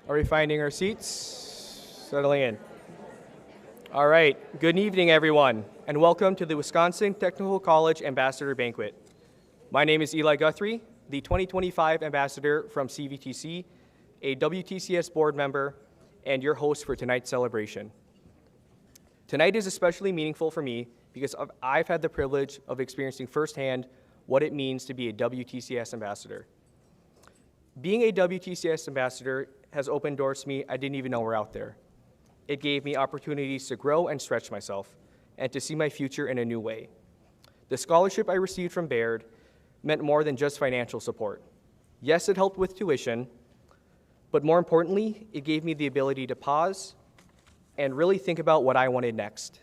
Are we finding our seats? Settling in. All right, good evening, everyone, and welcome to the Wisconsin Technical College Ambassador Banquet. My name is Eli Guthrie, the 2025 Ambassador from CVTC, a WTCS board member, and your host for tonight's celebration. Tonight is especially meaningful for me because I've had the privilege of experiencing firsthand what it means to be a WTCS ambassador. Being a WTCS ambassador has opened doors to me I didn't even know were out there. It gave me opportunities to grow and stretch myself and to see my future in a new way. The scholarship I received from Baird meant more than just financial support. Yes, it helped with tuition, but more importantly, it gave me the ability to pause and really think about what I wanted next.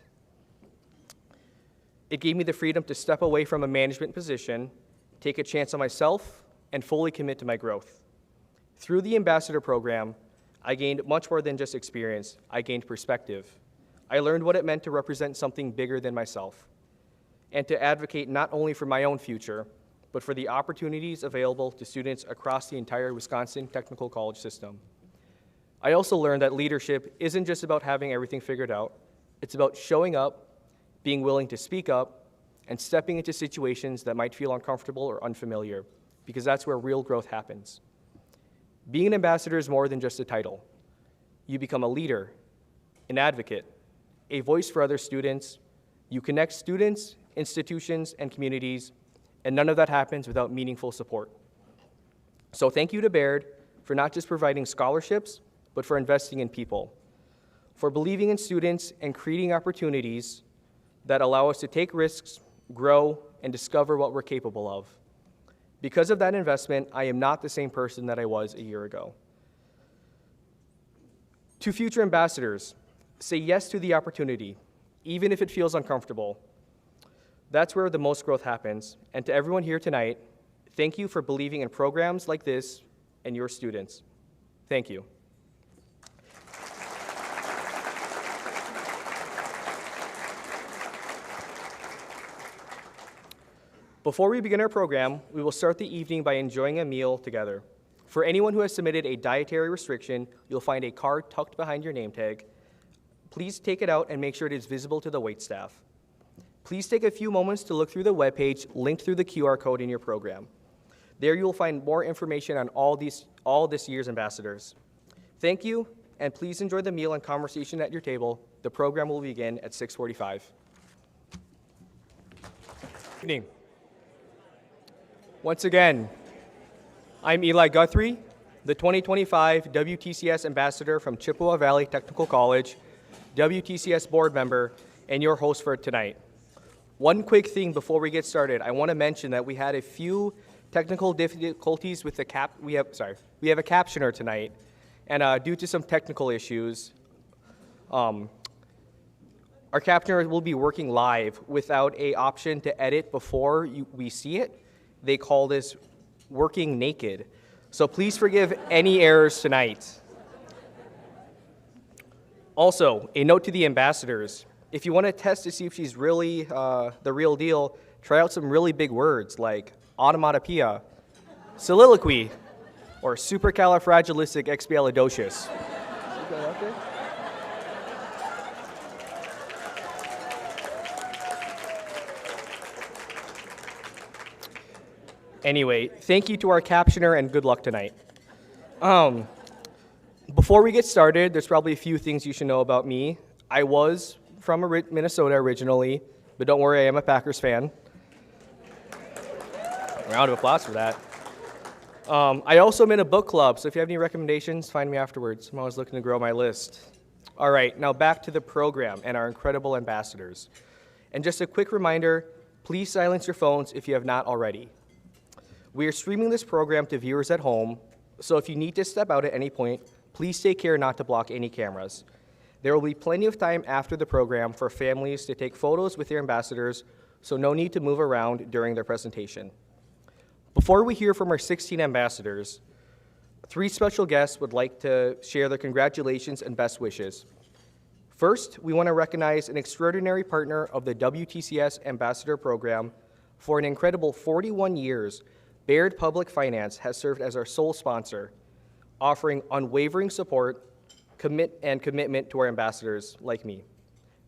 It gave me the freedom to step away from a management position, take a chance on myself, and fully commit to my growth. Through the ambassador program, I gained much more than just experience. I gained perspective. I learned what it meant to represent something bigger than myself and to advocate not only for my own future, but for the opportunities available to students across the entire Wisconsin Technical College system. I also learned that leadership isn't just about having everything figured out. It's about showing up, being willing to speak up, and stepping into situations that might feel uncomfortable or unfamiliar, because that's where real growth happens. Being an ambassador is more than just a title. You become a leader, an advocate, a voice for other students. You connect students, institutions, and communities, and none of that happens without meaningful support. So thank you to Baird for not just providing scholarships, but for investing in people, for believing in students and creating opportunities that allow us to take risks, grow, and discover what we're capable of. Because of that investment, I am not the same person that I was a year ago. To future ambassadors, say yes to the opportunity, even if it feels uncomfortable. That's where the most growth happens. And to everyone here tonight, thank you for believing in programs like this and your students. Thank you. Before we begin our program, we will start the evening by enjoying a meal together. For anyone who has submitted a dietary restriction, you'll find a card tucked behind your name tag. Please take it out and make sure it is visible to the waitstaff. Please take a few moments to look through the webpage linked through the QR code in your program. There you will find more information on all this year's ambassadors. Thank you, and please enjoy the meal and conversation at your table. The program will begin at 6:45. Good evening. Once again, I'm Eli Guthrie, the 2025 WTCS Ambassador from Chippewa Valley Technical College, WTCS board member, and your host for tonight. One quick thing before we get started, I want to mention that we had a few technical difficulties with the we have a captioner tonight, and due to some technical issues, our captioner will be working live without an option to edit before we see it. They call this working naked. So please forgive any errors tonight. Also, a note to the ambassadors. If you want to test to see if she's really the real deal, try out some really big words like automatopoeia, soliloquy, or supercalifragilisticexpialidocious. Anyway, thank you to our captioner and good luck tonight. Before we get started, there's probably a few things you should know about me. I was from Minnesota originally, but don't worry, I am a Packers fan. Round of applause for that. I also am in a book club, so if you have any recommendations, find me afterwards. I'm always looking to grow my list. All right, now back to the program and our incredible ambassadors. And just a quick reminder, please silence your phones if you have not already. We are streaming this program to viewers at home, so if you need to step out at any point, please take care not to block any cameras. There will be plenty of time after the program for families to take photos with their ambassadors, so no need to move around during their presentation. Before we hear from our 16 ambassadors, 3 special guests would like to share their congratulations and best wishes. First, we want to recognize an extraordinary partner of the WTCS Ambassador Program. For an incredible 41 years, Baird Public Finance has served as our sole sponsor. offering unwavering support, commitment to our ambassadors like me.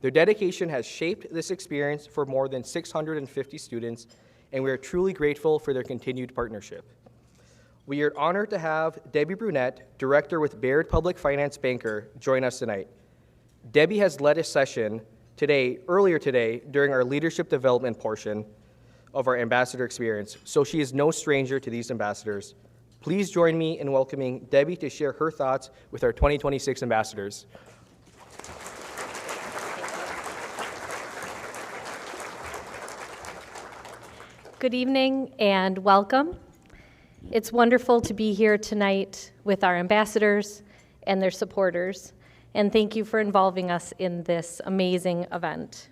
Their dedication has shaped this experience for more than 650 students, and we are truly grateful for their continued partnership. We are honored to have Debbie Brunette, Director with Baird Public Finance Banker, join us tonight. Debbie has led a session earlier today during our leadership development portion of our ambassador experience, so she is no stranger to these ambassadors. Please join me in welcoming Debbie to share her thoughts with our 2026 ambassadors. Good evening and welcome. It's wonderful to be here tonight with our ambassadors and their supporters, and thank you for involving us in this amazing event.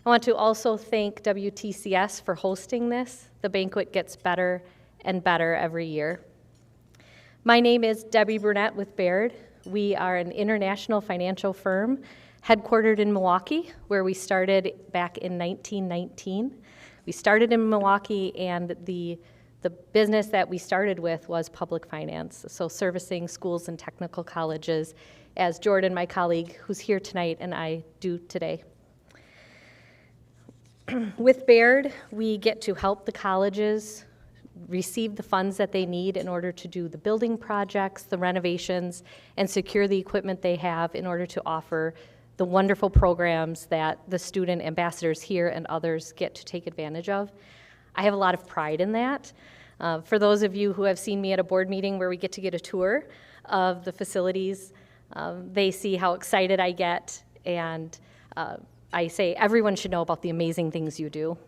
I want to also thank WTCS for hosting this. The banquet gets better and better every year. My name is Debbie Brunette with Baird. We are an international financial firm headquartered in Milwaukee, where we started back in 1919. We started in Milwaukee, and the business that we started with was public finance, so servicing schools and technical colleges, as Jordan, my colleague, who's here tonight, and I do today. With Baird, we get to help the colleges receive the funds that they need in order to do the building projects, the renovations, and secure the equipment they have in order to offer the wonderful programs that the student ambassadors here and others get to take advantage of. I have a lot of pride in that. For those of you who have seen me at a board meeting where we get to get a tour of the facilities, they see how excited I get, and I say everyone should know about the amazing things you do.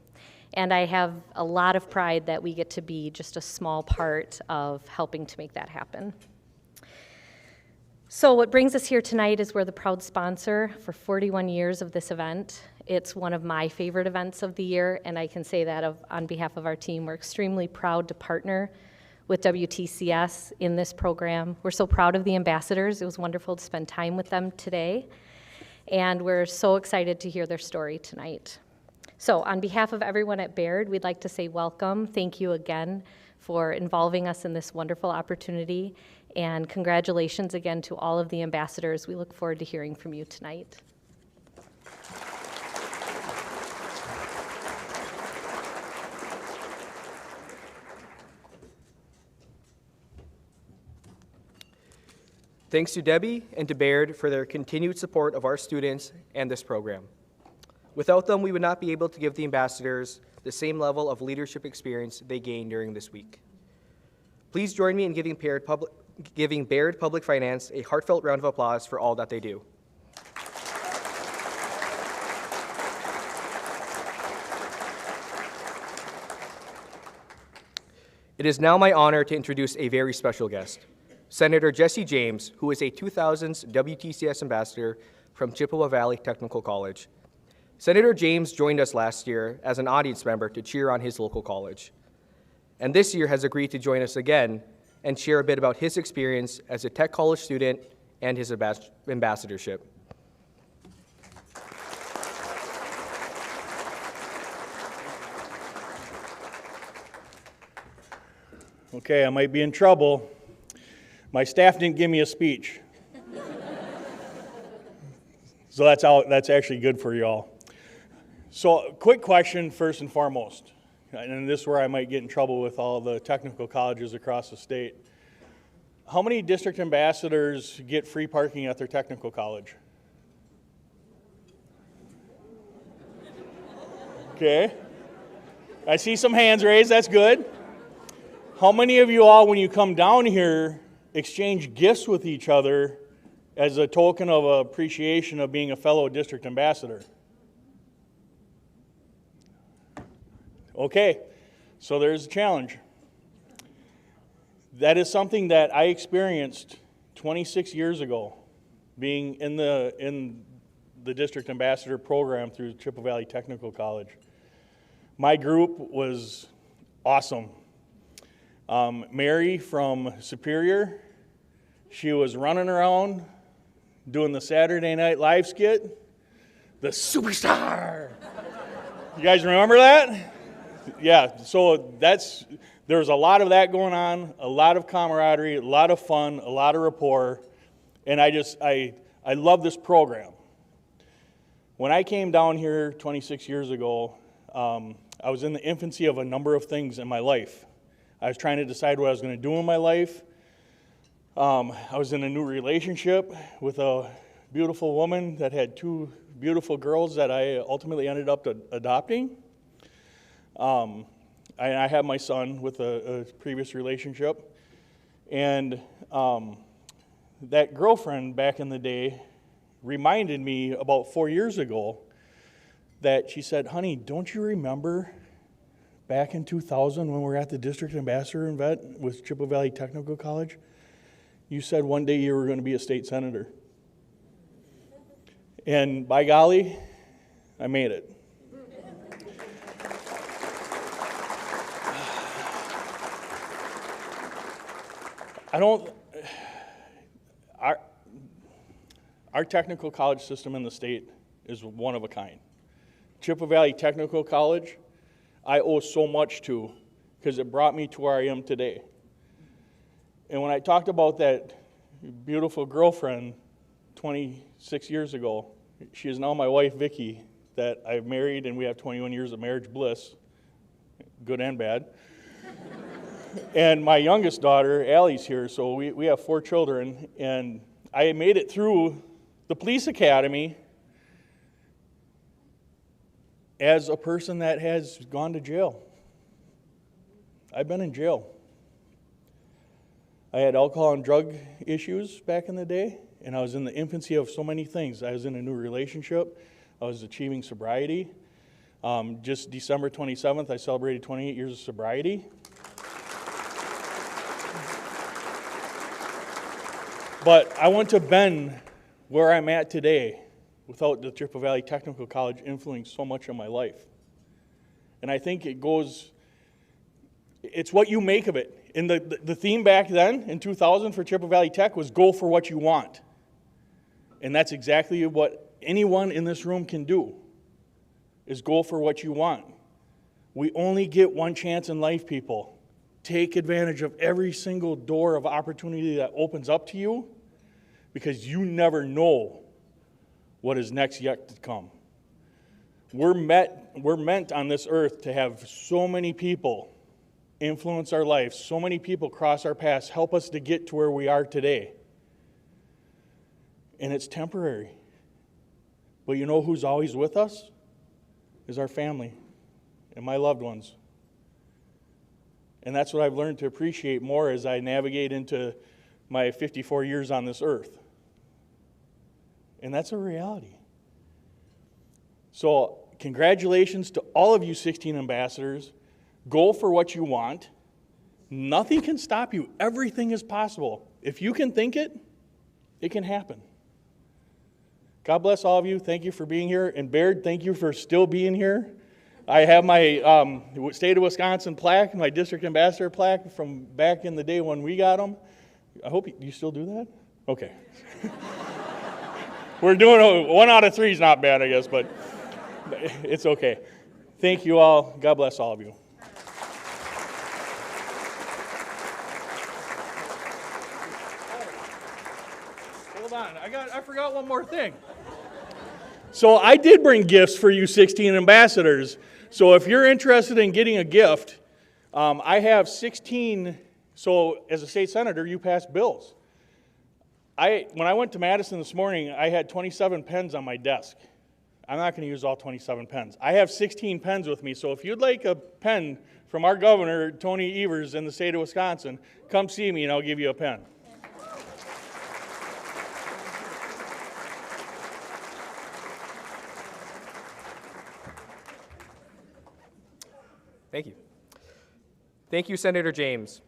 And I have a lot of pride that we get to be just a small part of helping to make that happen. So what brings us here tonight is we're the proud sponsor for 41 years of this event. It's one of my favorite events of the year, and I can say that on behalf of our team. We're extremely proud to partner with WTCS in this program. We're so proud of the ambassadors. It was wonderful to spend time with them today, and we're so excited to hear their story tonight. So on behalf of everyone at Baird, we'd like to say welcome. Thank you again for involving us in this wonderful opportunity, and congratulations again to all of the ambassadors. We look forward to hearing from you tonight. Thanks to Debbie and to Baird for their continued support of our students and this program. Without them, we would not be able to give the ambassadors the same level of leadership experience they gained during this week. Please join me in giving Baird Public Finance a heartfelt round of applause for all that they do. It is now my honor to introduce a very special guest, Senator Jesse James, who is a 2000s WTCS Ambassador from Chippewa Valley Technical College. Senator James joined us last year as an audience member to cheer on his local college, and this year has agreed to join us again and share a bit about his experience as a tech college student and his ambassadorship. Okay, I might be in trouble. My staff didn't give me a speech. So that's actually good for y'all. So, quick question first and foremost, and this is where I might get in trouble with all the technical colleges across the state. How many district ambassadors get free parking at their technical college? Okay. I see some hands raised, that's good. How many of you all, when you come down here, exchange gifts with each other as a token of appreciation of being a fellow district ambassador? Okay, so there's a challenge. That is something that I experienced 26 years ago, being in the district ambassador program through Chippewa Valley Technical College. My group was awesome. Mary from Superior, she was running around doing the Saturday Night Live skit, the superstar. You guys remember that? Yeah, so There's a lot of that going on, a lot of camaraderie, a lot of fun, a lot of rapport, and I love this program. When I came down here 26 years ago, I was in the infancy of a number of things in my life. I was trying to decide what I was going to do in my life. I was in a new relationship with a beautiful woman that had two beautiful girls that I ultimately ended up adopting. I have my son with a previous relationship. And that girlfriend back in the day reminded me about 4 years ago that she said, honey, don't you remember back in 2000 when we were at the District Ambassador event with Chippewa Valley Technical College? You said one day you were going to be a state senator. And by golly, I made it. Our technical college system in the state is one of a kind. Chippewa Valley Technical College, I owe so much to because it brought me to where I am today. And when I talked about that beautiful girlfriend 26 years ago, she is now my wife, Vicki, that I've married, and we have 21 years of marriage bliss, good and bad. And my youngest daughter, Allie's here, so we have 4 children, and I made it through the police academy as a person that has gone to jail. I've been in jail. I had alcohol and drug issues back in the day, and I was in the infancy of so many things. I was in a new relationship. I was achieving sobriety. Just December 27th, I celebrated 28 years of sobriety. But I wouldn't have been where I'm at today without the Chippewa Valley Technical College influencing so much of my life. And I think it's what you make of it. And the theme back then, in 2000 for Chippewa Valley Tech, was go for what you want. And that's exactly what anyone in this room can do, is go for what you want. We only get one chance in life, people. Take advantage of every single door of opportunity that opens up to you, because you never know what is next yet to come. We're meant on this earth to have so many people influence our lives, so many people cross our paths, help us to get to where we are today. And it's temporary. But you know who's always with us? Is our family and my loved ones. And that's what I've learned to appreciate more as I navigate into my 54 years on this earth. And that's a reality. So, congratulations to all of you 16 ambassadors. Go for what you want. Nothing can stop you. Everything is possible. If you can think it, it can happen. God bless all of you. Thank you for being here. And Baird, thank you for still being here. I have my state of Wisconsin plaque, my district ambassador plaque from back in the day when we got them. I hope you still do that? Okay. We're doing 1 out of 3 is not bad, I guess, but it's okay. Thank you all. God bless all of you. Hold on. I forgot one more thing. So I did bring gifts for you 16 ambassadors. So if you're interested in getting a gift, I have 16. So as a state senator, you pass bills. When I went to Madison this morning, I had 27 pens on my desk. I'm not going to use all 27 pens. I have 16 pens with me. So if you'd like a pen from our governor, Tony Evers, in the state of Wisconsin, come see me and I'll give you a pen. Thank you. Thank you, Senator James.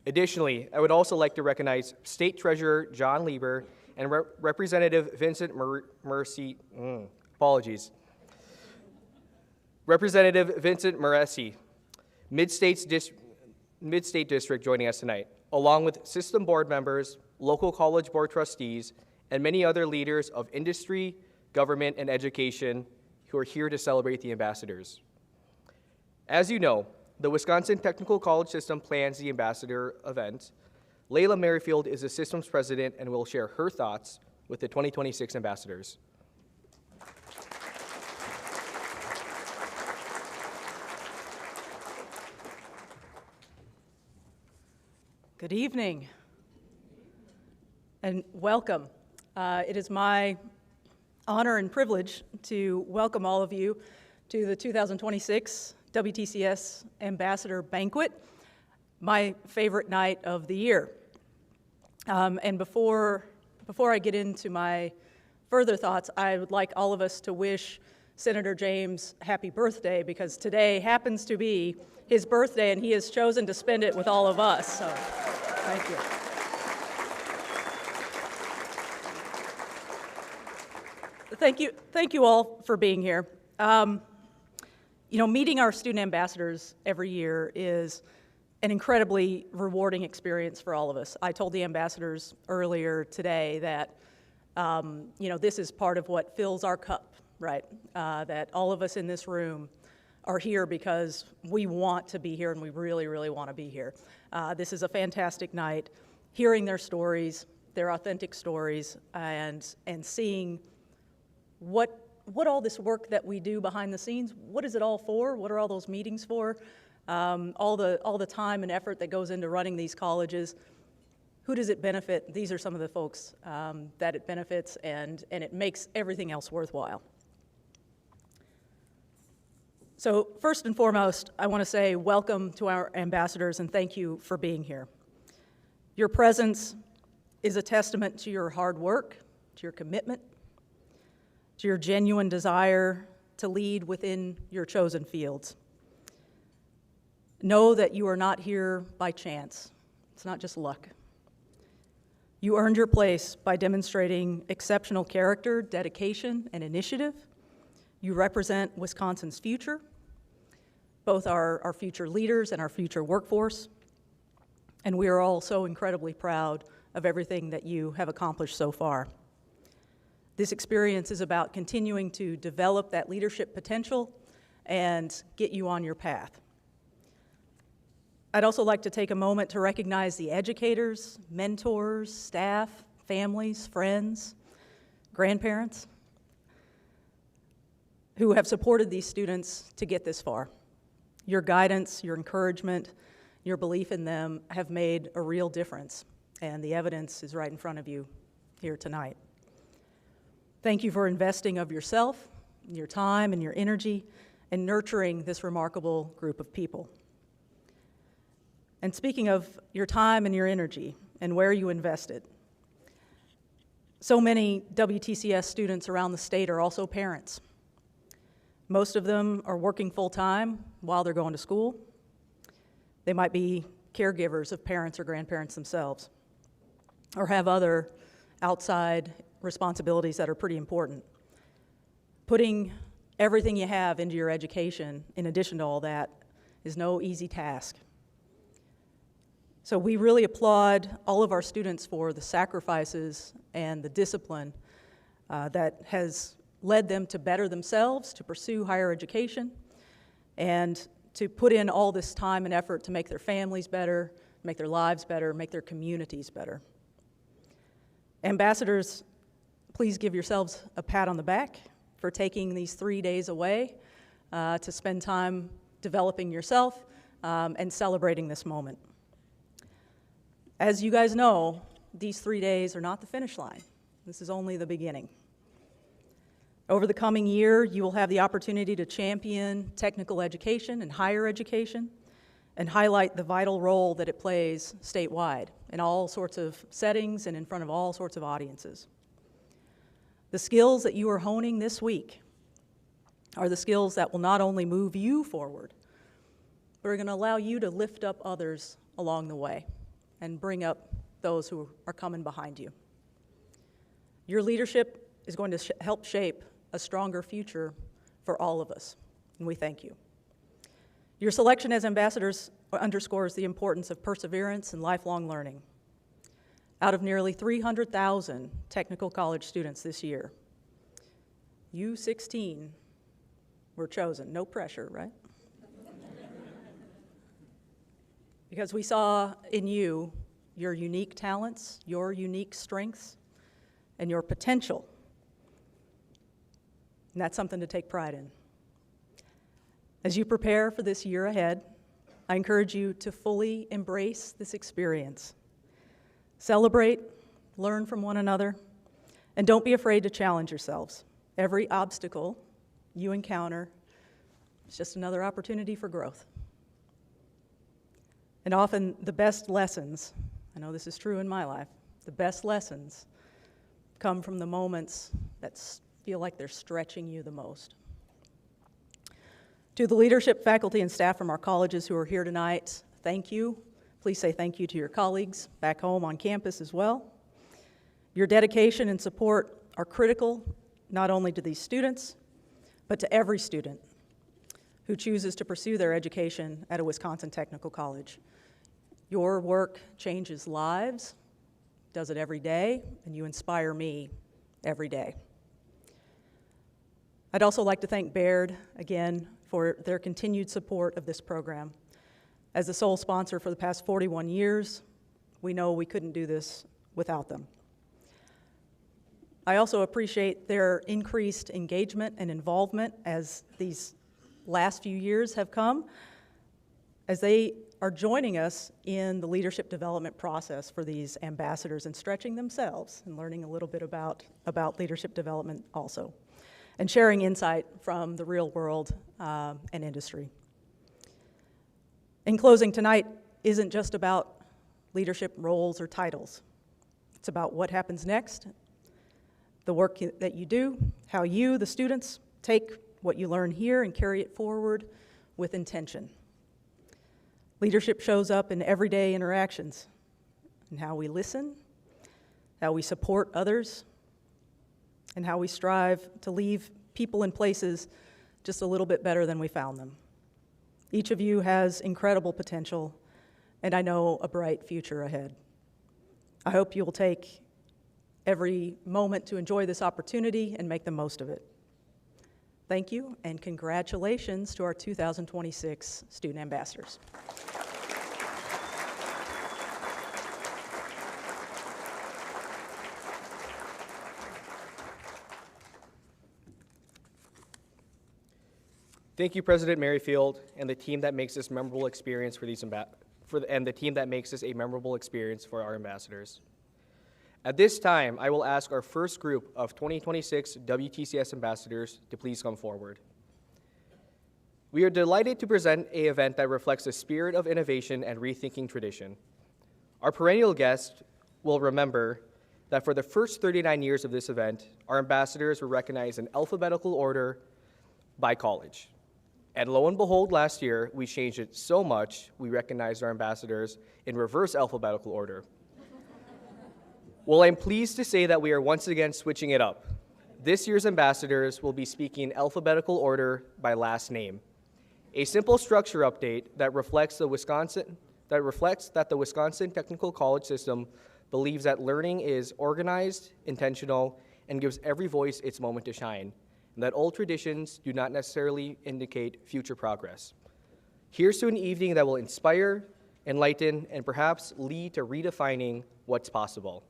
Additionally, I would also like to recognize State Treasurer John Lieber and Representative Vincent Representative Vincent Moresi, Mid-State District joining us tonight, along with system board members, local college board trustees, and many other leaders of industry, government, and education who are here to celebrate the ambassadors. As you know, The Wisconsin Technical College System plans the ambassador event. Layla Merrifield is the system's president and will share her thoughts with the 2026 ambassadors. Good evening and welcome. It is my honor and privilege to welcome all of you to the 2026 WTCS Ambassador Banquet, my favorite night of the year. And before I get into my further thoughts, I would like all of us to wish Senator James happy birthday, because today happens to be his birthday and he has chosen to spend it with all of us. So thank you. Thank you all for being here. Meeting our student ambassadors every year is an incredibly rewarding experience for all of us. I told the ambassadors earlier today that, this is part of what fills our cup, right? That all of us in this room are here because we want to be here and we really, really want to be here. This is a fantastic night, hearing their stories, their authentic stories, and seeing what all this work that we do behind the scenes, what is it all for? What are all those meetings for? All the time and effort that goes into running these colleges. Who does it benefit? These are some of the folks that it benefits, and it makes everything else worthwhile. So first and foremost, I want to say welcome to our ambassadors and thank you for being here. Your presence is a testament to your hard work, to your commitment, to your genuine desire to lead within your chosen fields. Know that you are not here by chance. It's not just luck. You earned your place by demonstrating exceptional character, dedication, and initiative. You represent Wisconsin's future, both our future leaders and our future workforce, and we are all so incredibly proud of everything that you have accomplished so far. This experience is about continuing to develop that leadership potential and get you on your path. I'd also like to take a moment to recognize the educators, mentors, staff, families, friends, grandparents who have supported these students to get this far. Your guidance, your encouragement, your belief in them have made a real difference, and the evidence is right in front of you here tonight. Thank you for investing of yourself, your time, and your energy in nurturing this remarkable group of people. And speaking of your time and your energy and where you invest it, so many WTCS students around the state are also parents. Most of them are working full-time while they're going to school. They might be caregivers of parents or grandparents themselves, or have other outside responsibilities that are pretty important. Putting everything you have into your education, in addition to all that, is no easy task. So we really applaud all of our students for the sacrifices and the discipline that has led them to better themselves, to pursue higher education, and to put in all this time and effort to make their families better, make their lives better, make their communities better. Ambassadors, please give yourselves a pat on the back for taking these 3 days away to spend time developing yourself and celebrating this moment. As you guys know, these 3 days are not the finish line. This is only the beginning. Over the coming year, you will have the opportunity to champion technical education and higher education and highlight the vital role that it plays statewide in all sorts of settings and in front of all sorts of audiences. The skills that you are honing this week are the skills that will not only move you forward, but are going to allow you to lift up others along the way and bring up those who are coming behind you. Your leadership is going to help shape a stronger future for all of us, and we thank you. Your selection as ambassadors underscores the importance of perseverance and lifelong learning. Out of nearly 300,000 technical college students this year, you 16 were chosen. No pressure, right? because we saw in you your unique talents, your unique strengths, and your potential. And that's something to take pride in. As you prepare for this year ahead, I encourage you to fully embrace this experience. Celebrate, learn from one another, and don't be afraid to challenge yourselves. Every obstacle you encounter is just another opportunity for growth. And often the best lessons, I know this is true in my life, the best lessons come from the moments that feel like they're stretching you the most. To the leadership, faculty, and staff from our colleges who are here tonight, thank you. Please say thank you to your colleagues back home on campus as well. Your dedication and support are critical not only to these students, but to every student who chooses to pursue their education at a Wisconsin technical college. Your work changes lives, does it every day, and you inspire me every day. I'd also like to thank Baird again for their continued support of this program. As the sole sponsor for the past 41 years, we know we couldn't do this without them. I also appreciate their increased engagement and involvement as these last few years have come, as they are joining us in the leadership development process for these ambassadors and stretching themselves and learning a little bit about leadership development also, and sharing insight from the real world and industry. In closing, tonight isn't just about leadership roles or titles. It's about what happens next, the work that you do, how you, the students, take what you learn here and carry it forward with intention. Leadership shows up in everyday interactions, in how we listen, how we support others, and how we strive to leave people and places just a little bit better than we found them. Each of you has incredible potential, and I know a bright future ahead. I hope you will take every moment to enjoy this opportunity and make the most of it. Thank you, and congratulations to our 2026 student ambassadors. Thank you, President Merrifield, and the team that makes this memorable experience for the team that makes this a memorable experience for our ambassadors. At this time, I will ask our first group of 2026 WTCS ambassadors to please come forward. We are delighted to present an event that reflects the spirit of innovation and rethinking tradition. Our perennial guests will remember that for the first 39 years of this event, our ambassadors were recognized in alphabetical order by college. And lo and behold, last year, we changed it so much, we recognized our ambassadors in reverse alphabetical order. Well, I'm pleased to say that we are once again switching it up. This year's ambassadors will be speaking alphabetical order by last name. A simple structure update that reflects that the Wisconsin Technical College system believes that learning is organized, intentional, and gives every voice its moment to shine, and that old traditions do not necessarily indicate future progress. Here's to an evening that will inspire, enlighten, and perhaps lead to redefining what's possible.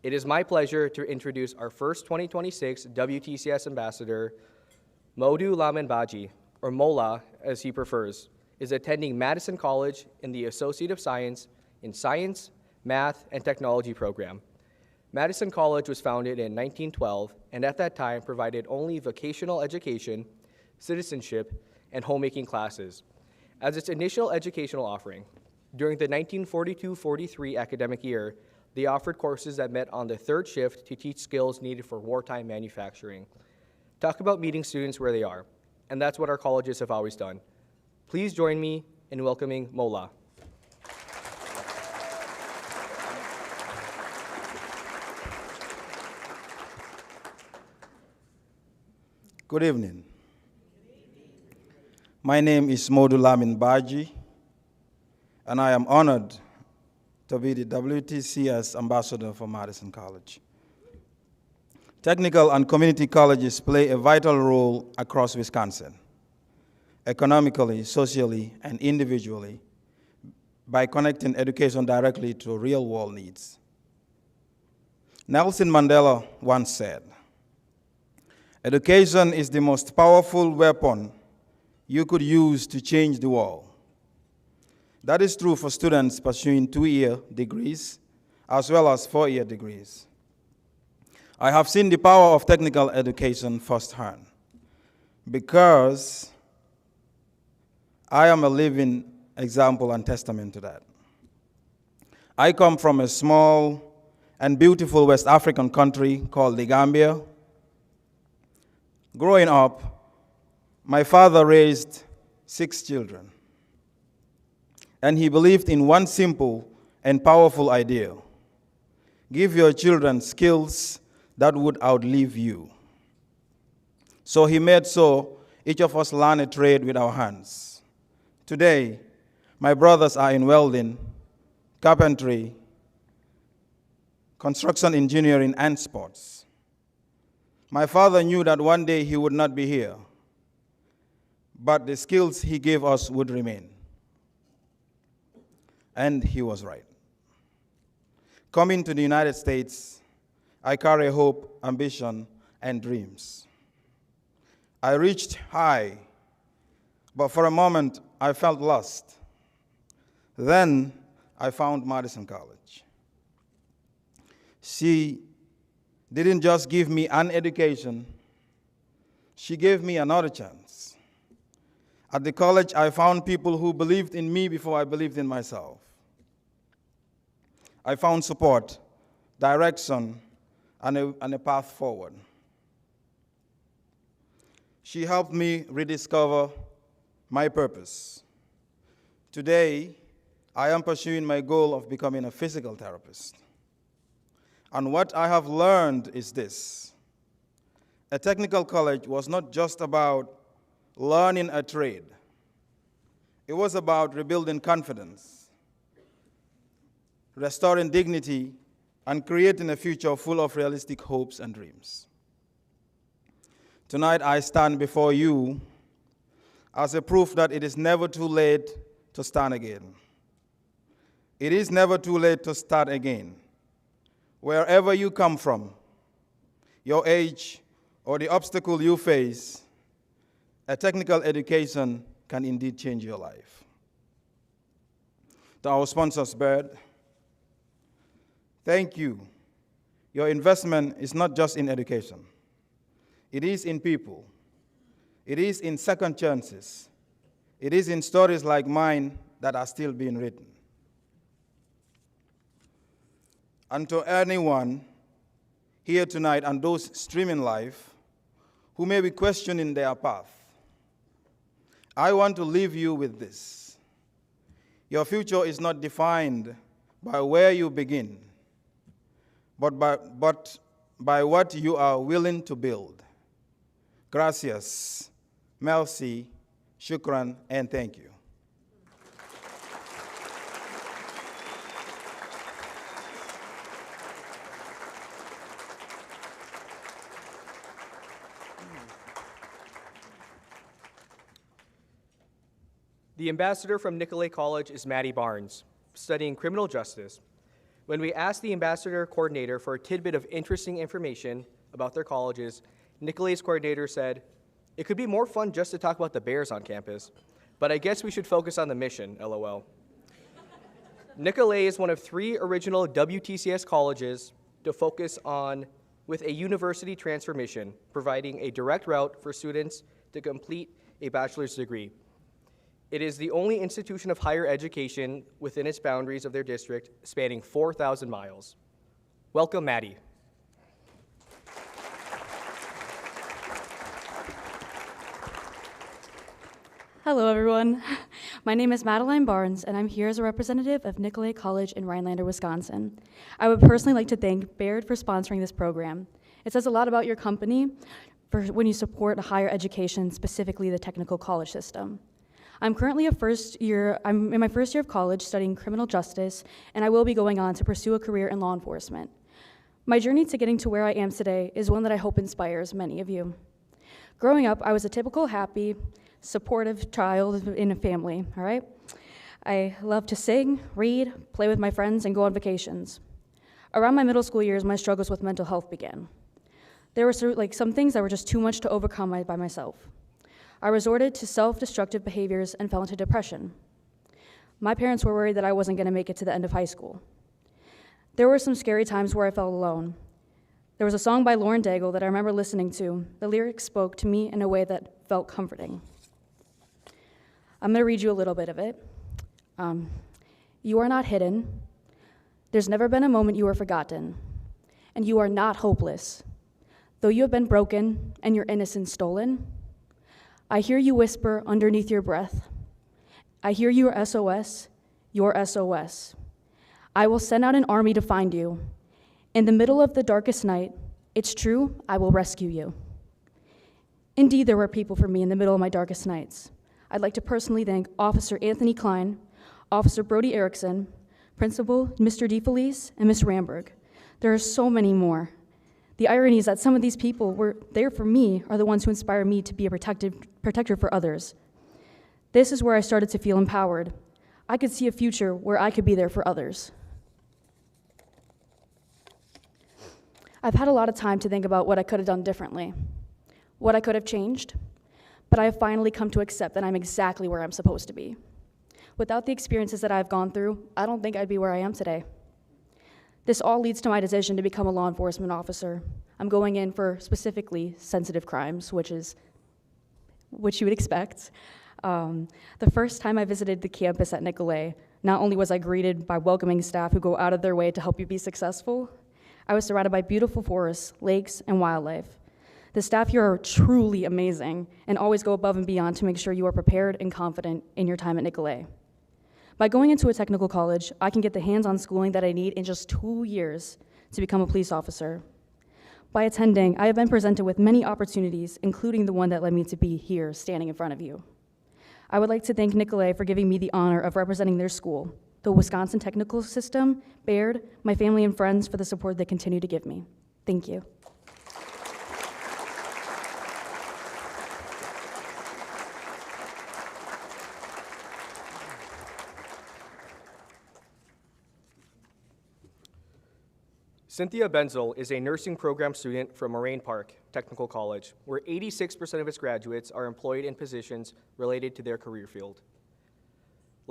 It is my pleasure to introduce our first 2026 WTCS ambassador, Modu Lamin-Baji, or Mola as he prefers, is attending Madison College in the Associate of Science in Science, Math, and Technology program. Madison College was founded in 1912 and at that time provided only vocational education, citizenship, and homemaking classes as its initial educational offering. During the 1942-43 academic year, they offered courses that met on the third shift to teach skills needed for wartime manufacturing. Talk about meeting students where they are, and that's what our colleges have always done. Please join me in welcoming Mola. Good evening. My name is Modu Lamin-Baji, and I am honored to be the WTCS Ambassador for Madison College. Technical and community colleges play a vital role across Wisconsin, economically, socially, and individually, by connecting education directly to real-world needs. Nelson Mandela once said, "Education is the most powerful weapon you could use to change the world." That is true for students pursuing 2-year degrees as well as 4-year degrees. I have seen the power of technical education firsthand because I am a living example and testament to that. I come from a small and beautiful West African country called the Gambia. Growing up, my father raised 6 children, and he believed in one simple and powerful idea: give your children skills that would outlive you. So he made so each of us learn a trade with our hands. Today, my brothers are in welding, carpentry, construction engineering, and sports. My father knew that one day he would not be here, but the skills he gave us would remain. And he was right. Coming to the United States, I carry hope, ambition, and dreams. I reached high, but for a moment, I felt lost. Then I found Madison College. She didn't just give me an education, she gave me another chance. At the college, I found people who believed in me before I believed in myself. I found support, direction, and a path forward. She helped me rediscover my purpose. Today, I am pursuing my goal of becoming a physical therapist. And what I have learned is this: a technical college was not just about learning a trade. It was about rebuilding confidence, restoring dignity, and creating a future full of realistic hopes and dreams. Tonight, I stand before you as a proof that it is never too late to stand again. It is never too late to start again. Wherever you come from, your age, or the obstacle you face, a technical education can indeed change your life. To our sponsors, Baird, thank you. Your investment is not just in education. It is in people. It is in second chances. It is in stories like mine that are still being written. And to anyone here tonight and those streaming live who may be questioning their path, I want to leave you with this. Your future is not defined by where you begin, but by what you are willing to build. Gracias, merci, shukran, and thank you. The ambassador from Nicolet College is Maddie Barnes, studying criminal justice. When we asked the ambassador coordinator for a tidbit of interesting information about their colleges, Nicolet's coordinator said, "It could be more fun just to talk about the bears on campus, but I guess we should focus on the mission, LOL." Nicolet is one of 3 original WTCS colleges to focus on with a university transfer mission, providing a direct route for students to complete a bachelor's degree. It is the only institution of higher education within its boundaries of their district, spanning 4,000 miles. Welcome, Maddie. Hello, everyone. My name is Madeline Barnes, and I'm here as a representative of Nicolet College in Rhinelander, Wisconsin. I would personally like to thank Baird for sponsoring this program. It says a lot about your company when you support higher education, specifically the technical college system. I'm currently I'm in my first year of college studying criminal justice, and I will be going on to pursue a career in law enforcement. My journey to getting to where I am today is one that I hope inspires many of you. Growing up, I was a typical happy, supportive child in a family, all right? I love to sing, read, play with my friends, and go on vacations. Around my middle school years, my struggles with mental health began. There were some things that were just too much to overcome by myself. I resorted to self-destructive behaviors and fell into depression. My parents were worried that I wasn't going to make it to the end of high school. There were some scary times where I felt alone. There was a song by Lauren Daigle that I remember listening to. The lyrics spoke to me in a way that felt comforting. I'm going to read you a little bit of it. You are not hidden. There's never been a moment you were forgotten. And you are not hopeless. Though you have been broken and your innocence stolen, I hear you whisper underneath your breath. I hear your SOS, your SOS. I will send out an army to find you. In the middle of the darkest night, it's true, I will rescue you. Indeed, there were people for me in the middle of my darkest nights. I'd like to personally thank Officer Anthony Klein, Officer Brody Erickson, Principal Mr. DeFelice, and Ms. Ramberg. There are so many more. The irony is that some of these people were there for me are the ones who inspire me to be a protector for others. This is where I started to feel empowered. I could see a future where I could be there for others. I've had a lot of time to think about what I could have done differently, what I could have changed, but I have finally come to accept that I'm exactly where I'm supposed to be. Without the experiences that I've gone through, I don't think I'd be where I am today. This all leads to my decision to become a law enforcement officer. I'm going in for specifically sensitive crimes, which you would expect. The first time I visited the campus at Nicolet, not only was I greeted by welcoming staff who go out of their way to help you be successful, I was surrounded by beautiful forests, lakes, and wildlife. The staff here are truly amazing and always go above and beyond to make sure you are prepared and confident in your time at Nicolet. By going into a technical college, I can get the hands-on schooling that I need in just 2 years to become a police officer. By attending, I have been presented with many opportunities, including the one that led me to be here, standing in front of you. I would like to thank Nicolet for giving me the honor of representing their school, the Wisconsin Technical System, Baird, my family and friends for the support they continue to give me. Thank you. Cynthia Benzel is a nursing program student from Moraine Park Technical College, where 86% of its graduates are employed in positions related to their career field.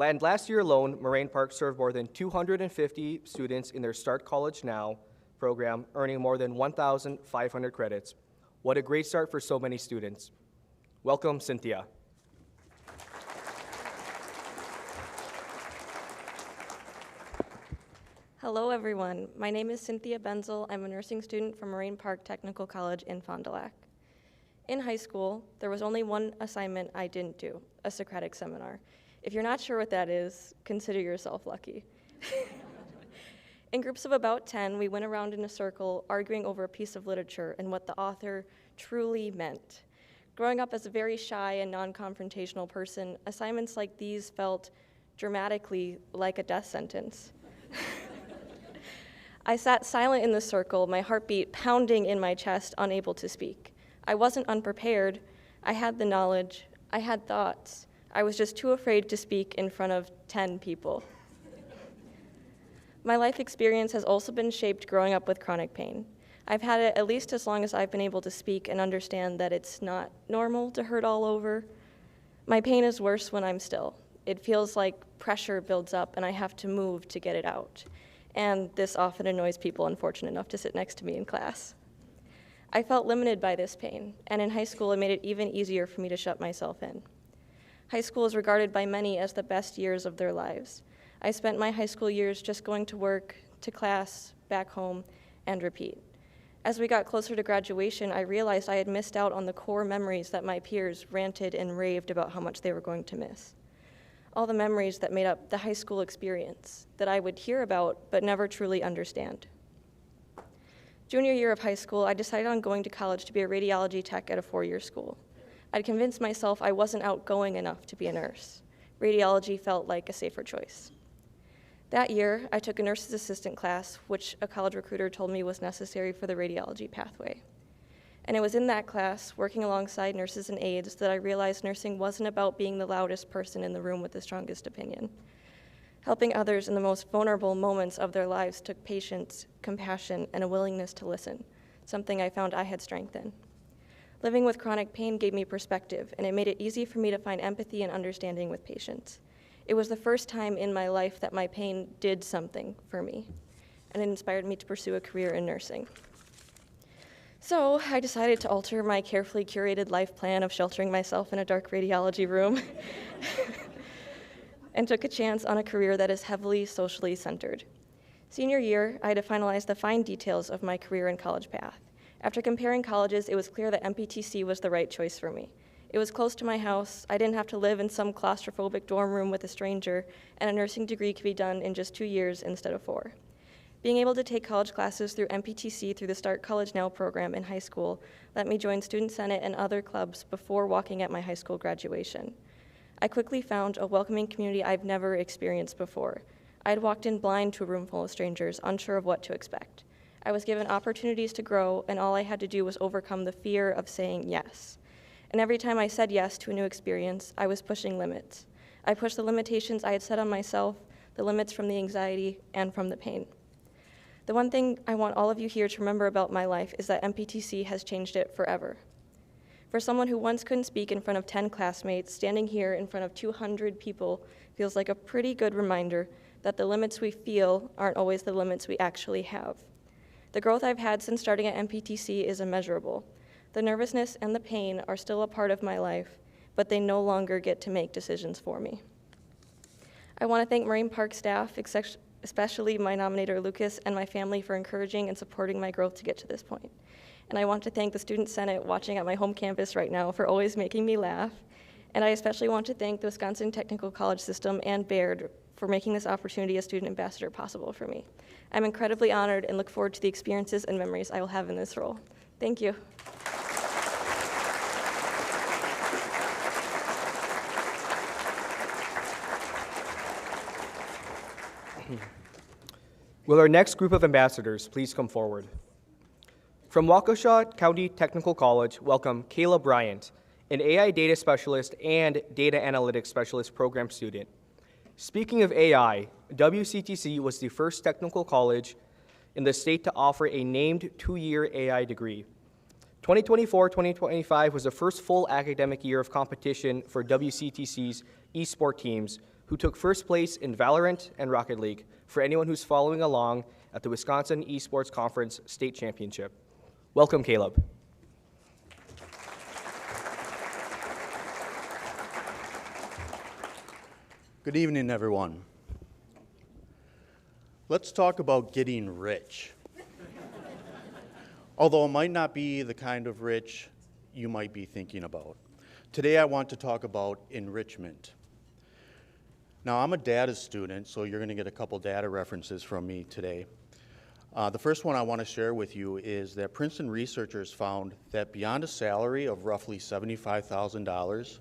And last year alone, Moraine Park served more than 250 students in their Start College Now program, earning more than 1,500 credits. What a great start for so many students. Welcome, Cynthia. Hello, everyone. My name is Cynthia Benzel. I'm a nursing student from Moraine Park Technical College in Fond du Lac. In high school, there was only one assignment I didn't do, a Socratic seminar. If you're not sure what that is, consider yourself lucky. In groups of about 10, we went around in a circle arguing over a piece of literature and what the author truly meant. Growing up as a very shy and non-confrontational person, assignments like these felt dramatically like a death sentence. I sat silent in the circle, my heartbeat pounding in my chest, unable to speak. I wasn't unprepared. I had the knowledge. I had thoughts. I was just too afraid to speak in front of 10 people. My life experience has also been shaped growing up with chronic pain. I've had it at least as long as I've been able to speak and understand that it's not normal to hurt all over. My pain is worse when I'm still. It feels like pressure builds up and I have to move to get it out. And this often annoys people unfortunate enough to sit next to me in class. I felt limited by this pain, and in high school it made it even easier for me to shut myself in. High school is regarded by many as the best years of their lives. I spent my high school years just going to work, to class, back home, and repeat. As we got closer to graduation, I realized I had missed out on the core memories that my peers ranted and raved about how much they were going to miss. All the memories that made up the high school experience that I would hear about but never truly understand. Junior year of high school, I decided on going to college to be a radiology tech at a 4-year school. I'd convinced myself I wasn't outgoing enough to be a nurse. Radiology felt like a safer choice. That year, I took a nurse's assistant class, which a college recruiter told me was necessary for the radiology pathway. And it was in that class, working alongside nurses and aides, that I realized nursing wasn't about being the loudest person in the room with the strongest opinion. Helping others in the most vulnerable moments of their lives took patience, compassion, and a willingness to listen, something I found I had strength in. Living with chronic pain gave me perspective, and it made it easy for me to find empathy and understanding with patients. It was the first time in my life that my pain did something for me, and it inspired me to pursue a career in nursing. So I decided to alter my carefully curated life plan of sheltering myself in a dark radiology room and took a chance on a career that is heavily socially centered. Senior year, I had to finalize the fine details of my career and college path. After comparing colleges, it was clear that MPTC was the right choice for me. It was close to my house, I didn't have to live in some claustrophobic dorm room with a stranger, and a nursing degree could be done in just 2 years instead of 4. Being able to take college classes through MPTC through the Start College Now program in high school let me join Student Senate and other clubs before walking at my high school graduation. I quickly found a welcoming community I've never experienced before. I had walked in blind to a room full of strangers, unsure of what to expect. I was given opportunities to grow, and all I had to do was overcome the fear of saying yes. And every time I said yes to a new experience, I was pushing limits. I pushed the limitations I had set on myself, the limits from the anxiety and from the pain. The one thing I want all of you here to remember about my life is that MPTC has changed it forever. For someone who once couldn't speak in front of 10 classmates, standing here in front of 200 people feels like a pretty good reminder that the limits we feel aren't always the limits we actually have. The growth I've had since starting at MPTC is immeasurable. The nervousness and the pain are still a part of my life, but they no longer get to make decisions for me. I want to thank Moraine Park staff, especially my nominator Lucas and my family, for encouraging and supporting my growth to get to this point. And I want to thank the Student Senate watching at my home campus right now for always making me laugh. And I especially want to thank the Wisconsin Technical College System and Baird for making this opportunity as student ambassador possible for me. I'm incredibly honored and look forward to the experiences and memories I will have in this role. Thank you. Will our next group of ambassadors please come forward? From Waukesha County Technical College, welcome Kayla Bryant, an AI data specialist and data analytics specialist program student. Speaking of AI, WCTC was the first technical college in the state to offer a named 2-year AI degree. 2024-2025 was the first full academic year of competition for WCTC's eSport teams, who took first place in Valorant and Rocket League, for anyone who's following along at the Wisconsin Esports Conference State Championship. Welcome, Caleb. Good evening, everyone. Let's talk about getting rich. Although it might not be the kind of rich you might be thinking about. Today I want to talk about enrichment. Now, I'm a data student, so you're going to get a couple data references from me today. The first one I want to share with you is that Princeton researchers found that beyond a salary of roughly $75,000,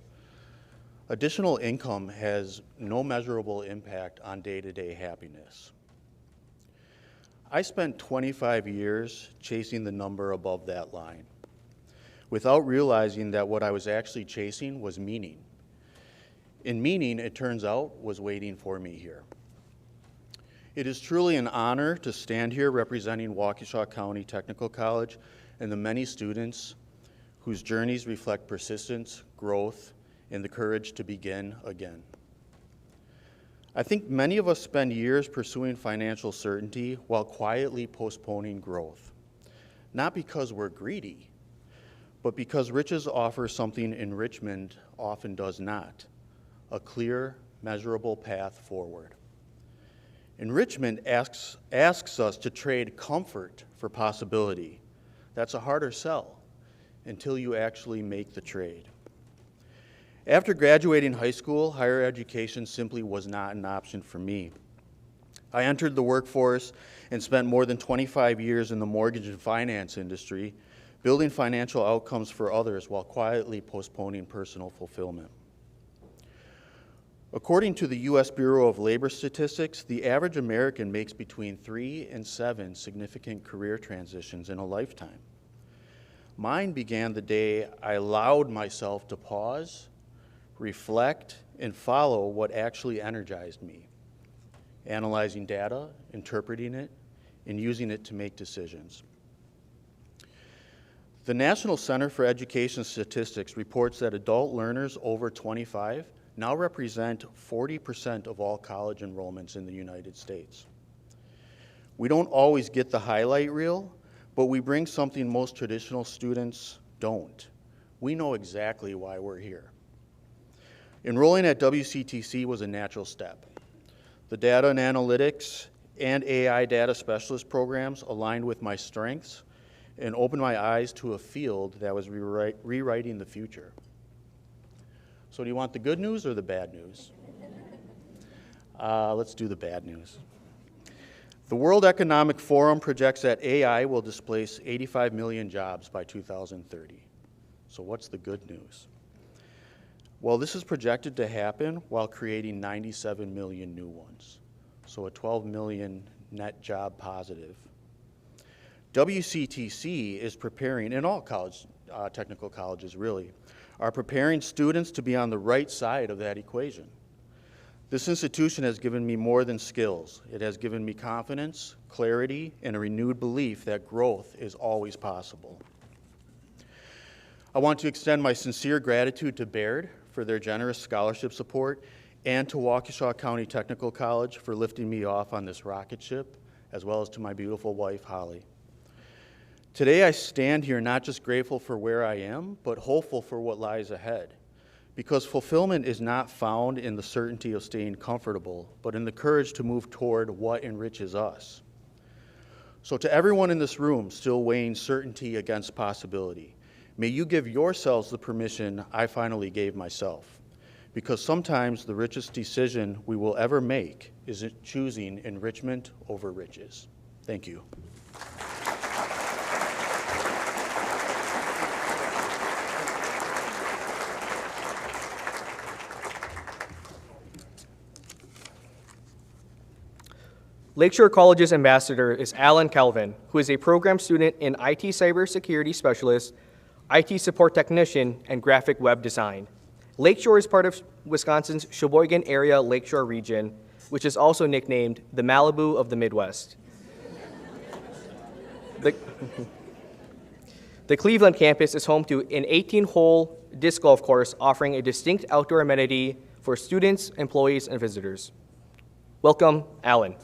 additional income has no measurable impact on day-to-day happiness. I spent 25 years chasing the number above that line, without realizing that what I was actually chasing was meaning. And meaning, it turns out, was waiting for me here. It is truly an honor to stand here representing Waukesha County Technical College and the many students whose journeys reflect persistence, growth, and the courage to begin again. I think many of us spend years pursuing financial certainty while quietly postponing growth. Not because we're greedy, but because riches offer something enrichment often does not: a clear, measurable path forward. Enrichment asks us to trade comfort for possibility. That's a harder sell until you actually make the trade. After graduating high school, higher education simply was not an option for me. I entered the workforce and spent more than 25 years in the mortgage and finance industry, building financial outcomes for others while quietly postponing personal fulfillment. According to the U.S. Bureau of Labor Statistics, the average American makes between 3 and 7 significant career transitions in a lifetime. Mine began the day I allowed myself to pause, reflect, and follow what actually energized me. analyzing data, interpreting it, and using it to make decisions. The National Center for Education Statistics reports that adult learners over 25 now represent 40% of all college enrollments in the United States. We don't always get the highlight reel, but we bring something most traditional students don't. We know exactly why we're here. Enrolling at WCTC was a natural step. The data and analytics and AI data specialist programs aligned with my strengths and opened my eyes to a field that was rewriting the future. So do you want the good news or the bad news? Let's do the bad news. The World Economic Forum projects that AI will displace 85 million jobs by 2030. So what's the good news? Well, this is projected to happen while creating 97 million new ones. So a 12 million net job positive. WCTC is preparing, and all college, technical colleges really, are preparing students to be on the right side of that equation. This institution has given me more than skills. It has given me confidence, clarity, and a renewed belief that growth is always possible. I want to extend my sincere gratitude to Baird for their generous scholarship support and to Waukesha County Technical College for lifting me off on this rocket ship, as well as to my beautiful wife, Holly. Today I stand here not just grateful for where I am, but hopeful for what lies ahead. Because fulfillment is not found in the certainty of staying comfortable, but in the courage to move toward what enriches us. So to everyone in this room still weighing certainty against possibility, may you give yourselves the permission I finally gave myself. Because sometimes the richest decision we will ever make is choosing enrichment over riches. Thank you. Lakeshore College's ambassador is Alan Calvin, who is a program student in IT cybersecurity specialist, IT support technician, and graphic web design. Lakeshore is part of Wisconsin's Sheboygan area Lakeshore region, which is also nicknamed the Malibu of the Midwest. The Cleveland campus is home to an 18-hole disc golf course offering a distinct outdoor amenity for students, employees, and visitors. Welcome, Alan.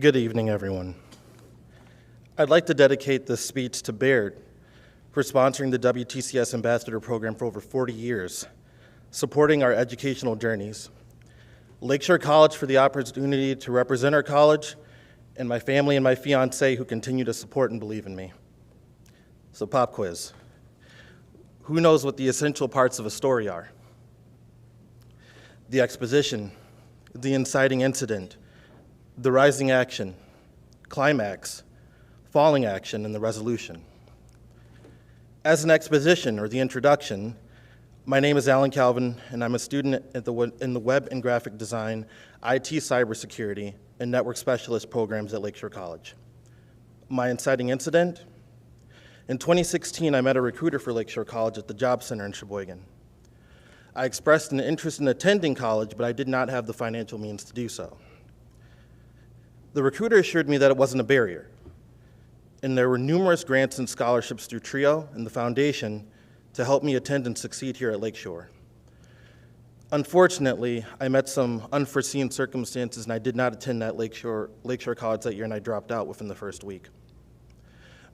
Good evening, everyone. I'd like to dedicate this speech to Baird for sponsoring the WTCS Ambassador program for over 40 years, supporting our educational journeys. Lakeshore College for the opportunity to represent our college, and my family and my fiance who continue to support and believe in me. So pop quiz. Who knows what the essential parts of a story are? The exposition, the inciting incident, the rising action, climax, falling action, and the resolution. As an exposition, or the introduction, my name is Alan Calvin, and I'm a student in the Web and Graphic Design, IT Cybersecurity, and Network Specialist programs at Lakeshore College. My inciting incident? In 2016, I met a recruiter for Lakeshore College at the Job Center in Sheboygan. I expressed an interest in attending college, but I did not have the financial means to do so. The recruiter assured me that it wasn't a barrier, and there were numerous grants and scholarships through TRIO and the foundation to help me attend and succeed here at Lakeshore. Unfortunately, I met some unforeseen circumstances and I did not attend that Lakeshore College that year, and I dropped out within the first week.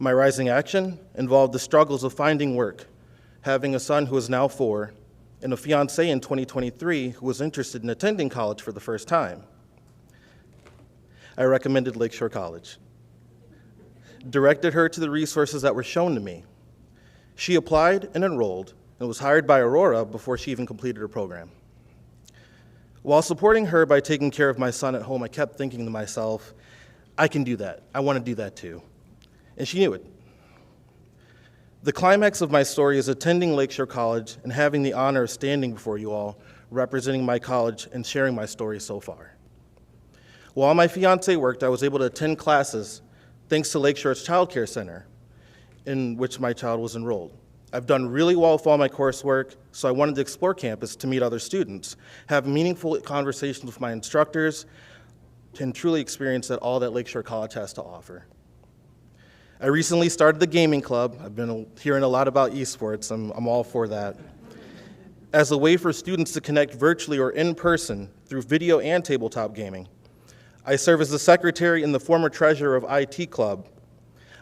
My rising action involved the struggles of finding work, having a son who is now 4, and a fiance in 2023 who was interested in attending college for the first time. I recommended Lakeshore College, directed her to the resources that were shown to me. She applied and enrolled and was hired by Aurora before she even completed her program. While supporting her by taking care of my son at home, I kept thinking to myself, I can do that. I want to do that too. And she knew it. The climax of my story is attending Lakeshore College and having the honor of standing before you all, representing my college and sharing my story so far. While my fiance worked, I was able to attend classes thanks to Lakeshore's Child Care Center, in which my child was enrolled. I've done really well with all my coursework, so I wanted to explore campus to meet other students, have meaningful conversations with my instructors, and truly experience all that Lakeshore College has to offer. I recently started the gaming club. I've been hearing a lot about esports. I'm all for that. As a way for students to connect virtually or in person through video and tabletop gaming. I serve as the secretary and the former treasurer of IT Club.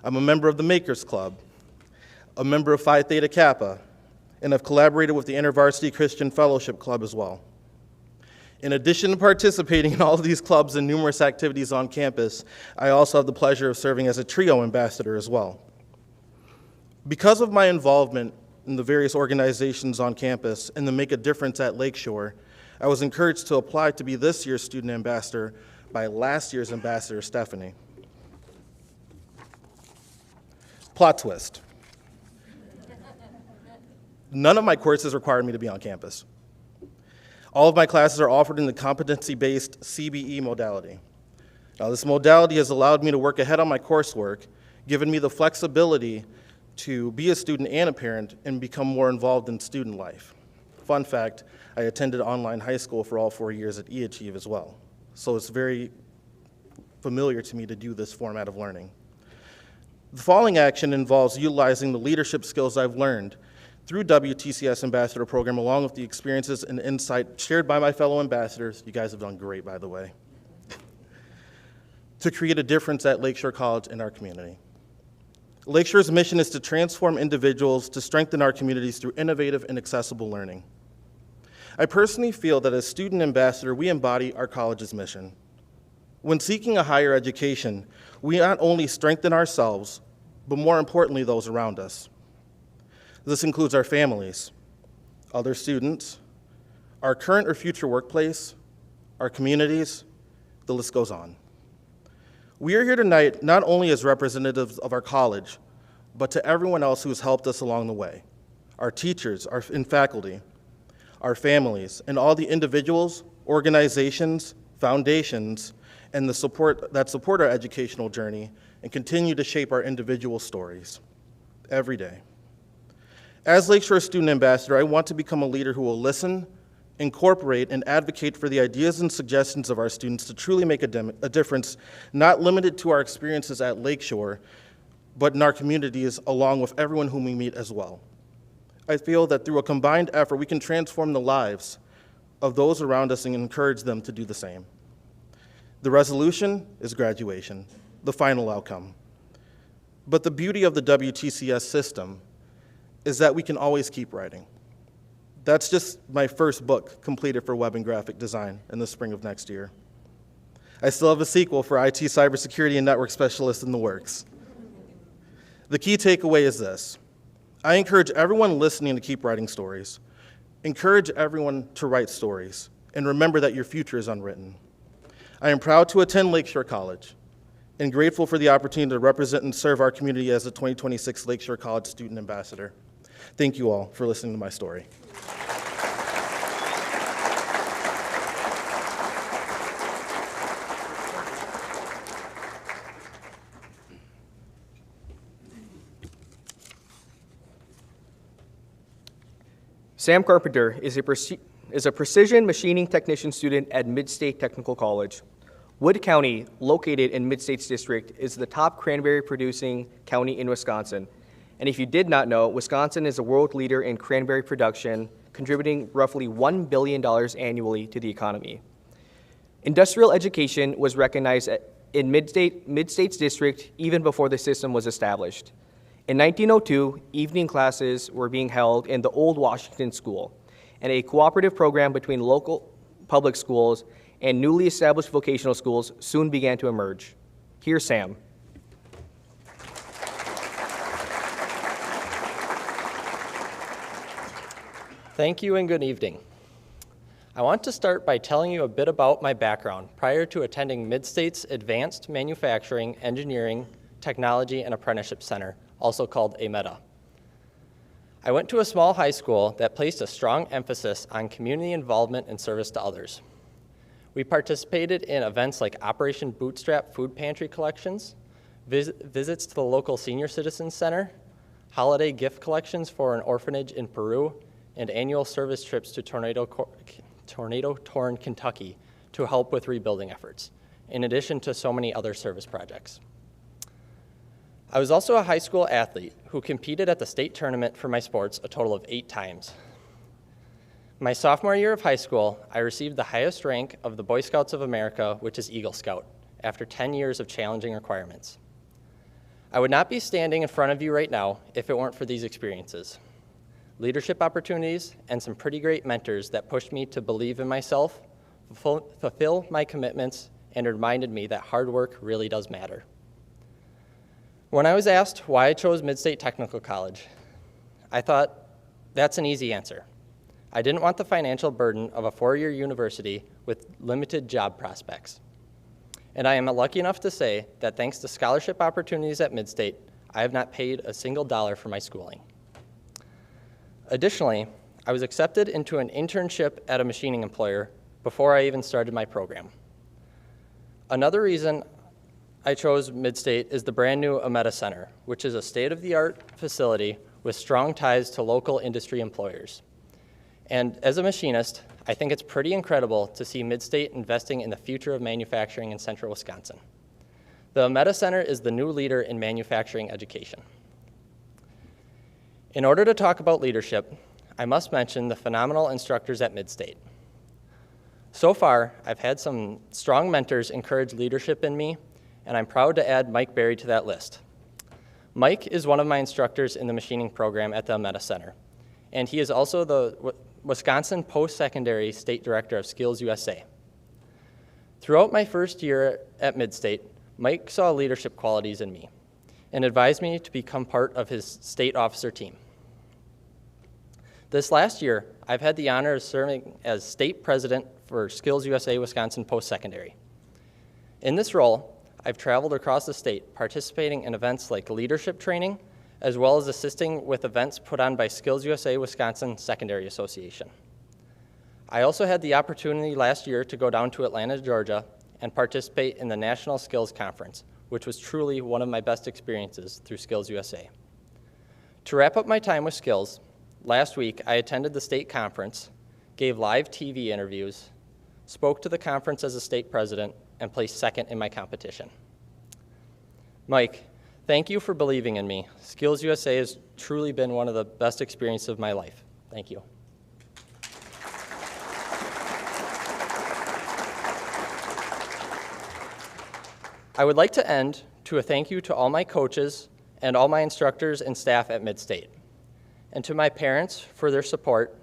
I'm a member of the Makers Club, a member of Phi Theta Kappa, and I've collaborated with the InterVarsity Christian Fellowship Club as well. In addition to participating in all of these clubs and numerous activities on campus, I also have the pleasure of serving as a TRIO ambassador as well. Because of my involvement in the various organizations on campus and to make a difference at Lakeshore, I was encouraged to apply to be this year's student ambassador by last year's ambassador, Stephanie. Plot twist. None of my courses require me to be on campus. All of my classes are offered in the competency-based CBE modality. Now, this modality has allowed me to work ahead on my coursework, given me the flexibility to be a student and a parent and become more involved in student life. Fun fact, I attended online high school for all 4 years at eAchieve as well, so it's very familiar to me to do this format of learning. The following action involves utilizing the leadership skills I've learned through WTCS Ambassador Program, along with the experiences and insight shared by my fellow ambassadors. You guys have done great, by the way, to create a difference at Lakeshore College and our community. Lakeshore's mission is to transform individuals to strengthen our communities through innovative and accessible learning. I personally feel that as student ambassador, we embody our college's mission. When seeking a higher education, we not only strengthen ourselves, but more importantly, those around us. This includes our families, other students, our current or future workplace, our communities, the list goes on. We are here tonight not only as representatives of our college, but to everyone else who has helped us along the way, our teachers and faculty, our families, and all the individuals, organizations, foundations, and the support that support our educational journey and continue to shape our individual stories every day. As Lakeshore Student Ambassador, I want to become a leader who will listen, incorporate, and advocate for the ideas and suggestions of our students to truly make a difference, not limited to our experiences at Lakeshore, but in our communities along with everyone whom we meet as well. I feel that through a combined effort, we can transform the lives of those around us and encourage them to do the same. The resolution is graduation, the final outcome. But the beauty of the WTCS system is that we can always keep writing. That's just my first book completed for web and graphic design in the spring of next year. I still have a sequel for IT cybersecurity and network specialist in the works. The key takeaway is this. I encourage everyone listening to keep writing stories. Encourage everyone to write stories, and remember that your future is unwritten. I am proud to attend Lakeshore College and grateful for the opportunity to represent and serve our community as the 2026 Lakeshore College Student Ambassador. Thank you all for listening to my story. Sam Carpenter is a precision machining technician student at Mid-State Technical College. Wood County, located in Mid-State's district, is the top cranberry-producing county in Wisconsin. And if you did not know, Wisconsin is a world leader in cranberry production, contributing roughly $1 billion annually to the economy. Industrial education was recognized in Mid-State's district even before the system was established. In 1902, evening classes were being held in the Old Washington School, and a cooperative program between local public schools and newly established vocational schools soon began to emerge. Here's Sam. Thank you and good evening. I want to start by telling you a bit about my background prior to attending Mid-State's Advanced Manufacturing, Engineering, Technology, and Apprenticeship Center, also called AMETA. I went to a small high school that placed a strong emphasis on community involvement and service to others. We participated in events like Operation Bootstrap food pantry collections, visits to the local senior citizen center, holiday gift collections for an orphanage in Peru, and annual service trips to tornado-torn Kentucky to help with rebuilding efforts, in addition to so many other service projects. I was also a high school athlete who competed at the state tournament for my sports a total of 8 times. My sophomore year of high school, I received the highest rank of the Boy Scouts of America, which is Eagle Scout, after 10 years of challenging requirements. I would not be standing in front of you right now if it weren't for these experiences. Leadership opportunities and some pretty great mentors that pushed me to believe in myself, fulfill my commitments, and reminded me that hard work really does matter. When I was asked why I chose Mid-State Technical College, I thought, that's an easy answer. I didn't want the financial burden of a 4-year university with limited job prospects. And I am lucky enough to say that thanks to scholarship opportunities at Mid-State, I have not paid a single dollar for my schooling. Additionally, I was accepted into an internship at a machining employer before I even started my program. Another reason I chose Mid-State is the brand new Ameta Center, which is a state-of-the-art facility with strong ties to local industry employers. And as a machinist, I think it's pretty incredible to see Mid-State investing in the future of manufacturing in central Wisconsin. The Ameta Center is the new leader in manufacturing education. In order to talk about leadership, I must mention the phenomenal instructors at Mid-State. So far, I've had some strong mentors encourage leadership in me, and I'm proud to add Mike Berry to that list. Mike is one of my instructors in the machining program at the Ameta Center, and he is also the Wisconsin Post-Secondary State Director of Skills USA. Throughout my first year at Mid-State, Mike saw leadership qualities in me and advised me to become part of his state officer team. This last year, I've had the honor of serving as state president for Skills USA Wisconsin Post-Secondary. In this role, I've traveled across the state participating in events like leadership training, as well as assisting with events put on by Skills USA Wisconsin Secondary Association. I also had the opportunity last year to go down to Atlanta, Georgia, and participate in the National Skills Conference, which was truly one of my best experiences through Skills USA. To wrap up my time with Skills, last week I attended the state conference, gave live TV interviews, spoke to the conference as a state president, and placed second in my competition. Mike, thank you for believing in me. Skills USA has truly been one of the best experiences of my life. Thank you. I would like to end to a thank you to all my coaches and all my instructors and staff at Mid-State, and to my parents for their support,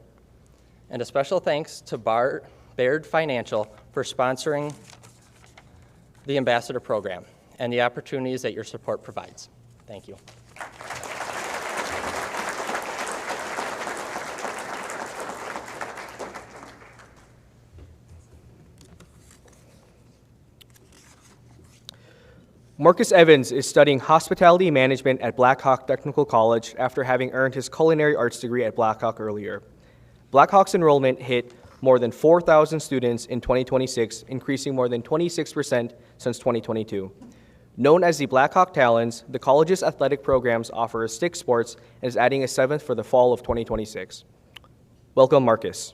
and a special thanks to Baird Financial for sponsoring the Ambassador Program and the opportunities that your support provides. Thank you. Marcus Evans is studying hospitality management at Blackhawk Technical College after having earned his culinary arts degree at Blackhawk earlier. Blackhawk's enrollment hit more than 4,000 students in 2026, increasing more than 26% since 2022. Known as the Blackhawk Talons, the college's athletic programs offer 6 sports and is adding a 7th for the fall of 2026. Welcome, Marcus.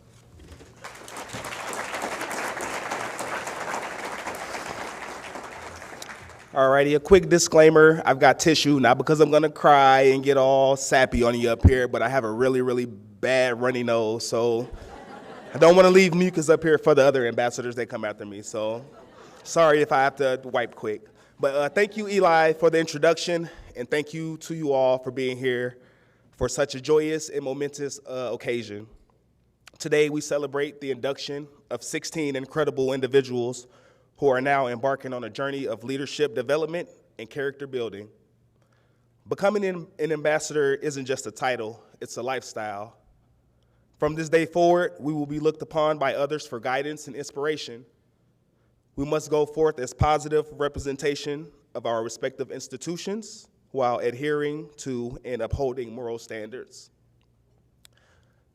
Alrighty, a quick disclaimer. I've got tissue, not because I'm gonna cry and get all sappy on you up here, but I have a really, really bad runny nose, so I don't want to leave mucus up here for the other ambassadors that come after me, so sorry if I have to wipe quick. But thank you, Eli, for the introduction, and thank you to you all for being here for such a joyous and momentous occasion. Today, we celebrate the induction of 16 incredible individuals who are now embarking on a journey of leadership development and character building. Becoming an ambassador isn't just a title, it's a lifestyle. From this day forward, we will be looked upon by others for guidance and inspiration. We must go forth as positive representation of our respective institutions while adhering to and upholding moral standards.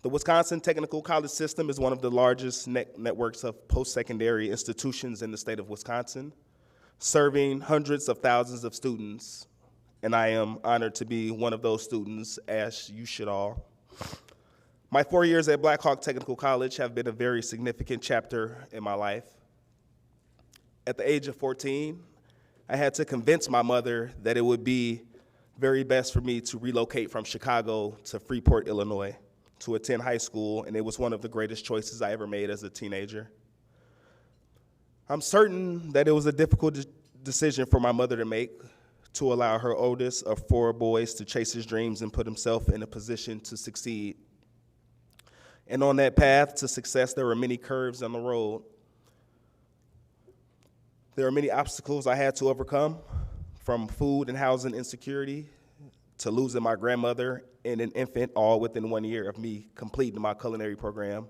The Wisconsin Technical College System is one of the largest networks of post-secondary institutions in the state of Wisconsin, serving hundreds of thousands of students and I am honored to be one of those students, as you should all. My 4 years at Blackhawk Technical College have been a very significant chapter in my life. At the age of 14, I had to convince my mother that it would be very best for me to relocate from Chicago to Freeport, Illinois, to attend high school, and it was one of the greatest choices I ever made as a teenager. I'm certain that it was a difficult decision for my mother to make, to allow her oldest of 4 boys to chase his dreams and put himself in a position to succeed. And on that path to success, there were many curves on the road. There are many obstacles I had to overcome, from food and housing insecurity to losing my grandmother and an infant, all within 1 year of me completing my culinary program.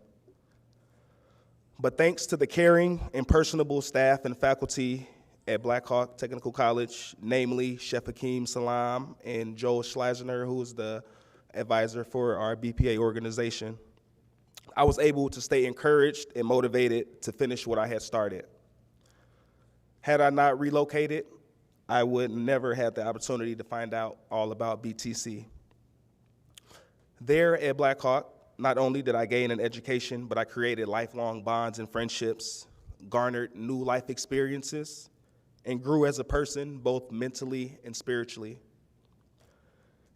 But thanks to the caring and personable staff and faculty at Blackhawk Technical College, namely Chef Hakeem Salam and Joel Schlesinger, who is the advisor for our BPA organization, I was able to stay encouraged and motivated to finish what I had started. Had I not relocated, I would never have the opportunity to find out all about BTC. There at Blackhawk, not only did I gain an education, but I created lifelong bonds and friendships, garnered new life experiences, and grew as a person, both mentally and spiritually.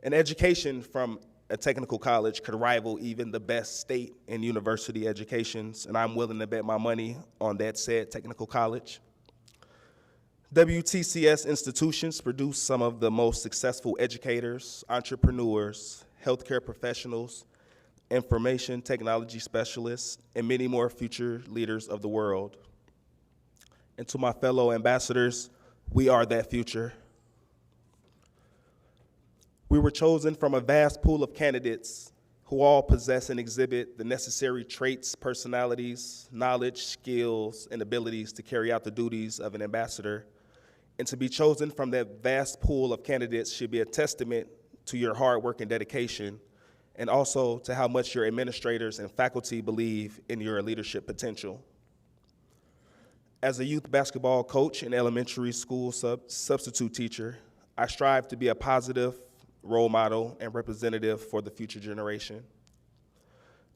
An education from a technical college could rival even the best state and university educations, and I'm willing to bet my money on that said technical college. WTCS institutions produce some of the most successful educators, entrepreneurs, healthcare professionals, information technology specialists, and many more future leaders of the world. And to my fellow ambassadors, we are that future. We were chosen from a vast pool of candidates who all possess and exhibit the necessary traits, personalities, knowledge, skills, and abilities to carry out the duties of an ambassador. And to be chosen from that vast pool of candidates should be a testament to your hard work and dedication, and also to how much your administrators and faculty believe in your leadership potential. As a youth basketball coach and elementary school substitute teacher, I strive to be a positive role model and representative for the future generation.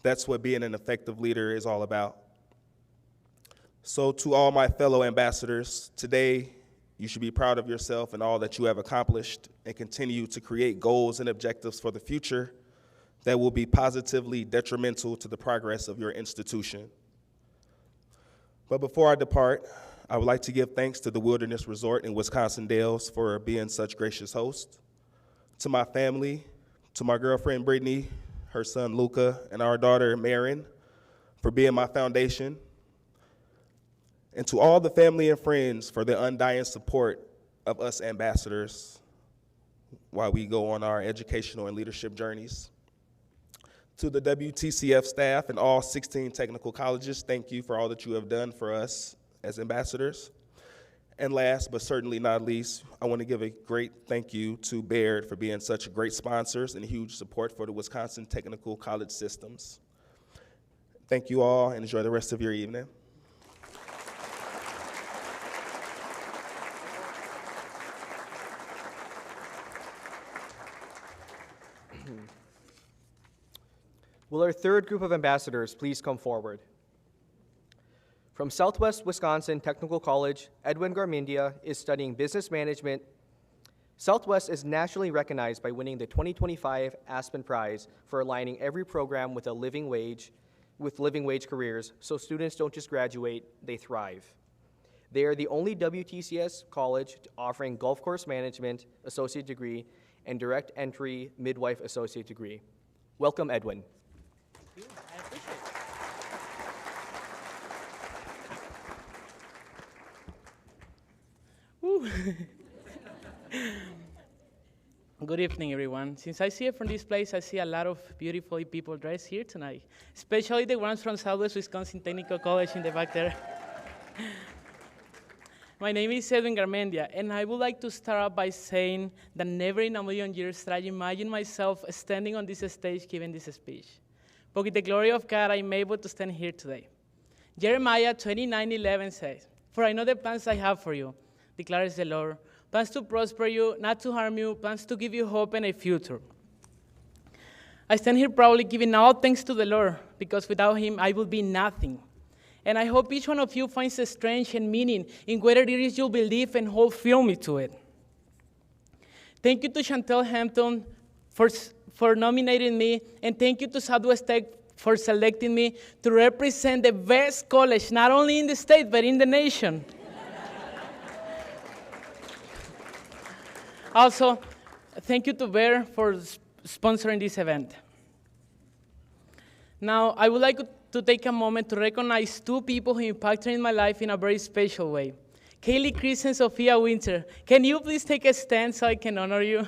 That's what being an effective leader is all about. So to all my fellow ambassadors, today, you should be proud of yourself and all that you have accomplished, and continue to create goals and objectives for the future that will be positively detrimental to the progress of your institution. But before I depart, I would like to give thanks to the Wilderness Resort in Wisconsin Dells for being such gracious hosts, to my family, to my girlfriend Brittany, her son Luca, and our daughter Marin for being my foundation, and to all the family and friends for their undying support of us ambassadors while we go on our educational and leadership journeys. To the WTCF staff and all 16 technical colleges, thank you for all that you have done for us as ambassadors. And last, but certainly not least, I want to give a great thank you to Baird for being such great sponsors and huge support for the Wisconsin Technical College systems. Thank you all, and enjoy the rest of your evening. Will our third group of ambassadors please come forward? From Southwest Wisconsin Technical College, Edwin Garmendia is studying business management. Southwest is nationally recognized by winning the 2025 Aspen Prize for aligning every program with living wage careers, so students don't just graduate, they thrive. They are the only WTCS college offering golf course management associate degree and direct entry midwife associate degree. Welcome, Edwin. Good evening, everyone. Since I see it from this place, I see a lot of beautiful people dressed here tonight, especially the ones from Southwest Wisconsin Technical College in the back there. My name is Edwin Garmendia, and I would like to start out by saying that never in a million years did I imagine myself standing on this stage giving this speech. But with the glory of God, I'm able to stand here today. Jeremiah 29:11 says, "For I know the plans I have for you, declares the Lord, plans to prosper you, not to harm you, plans to give you hope and a future. I stand here proudly giving all thanks to the Lord, because without him, I would be nothing. And I hope each one of you finds a strength and meaning in whatever it is you believe and hold firmly to it. Thank you to Chantel Hampton for nominating me, and thank you to Southwest Tech for selecting me to represent the best college, not only in the state, but in the nation. Also, thank you to Bear for sponsoring this event. Now, I would like to take a moment to recognize two people who impacted my life in a very special way. Kaylee Chris and Sophia Winter. Can you please take a stand so I can honor you?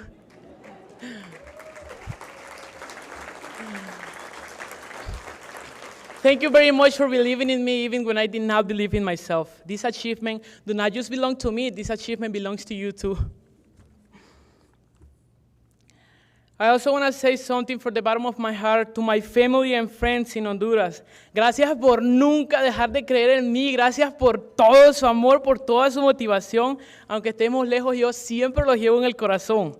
Thank you very much for believing in me even when I did not believe in myself. This achievement does not just belong to me, this achievement belongs to you too. I also want to say something from the bottom of my heart to my family and friends in Honduras. Gracias por nunca dejar de creer en mí. Gracias por todo su amor, por toda su motivación. Aunque estemos lejos, yo siempre los llevo en el corazón.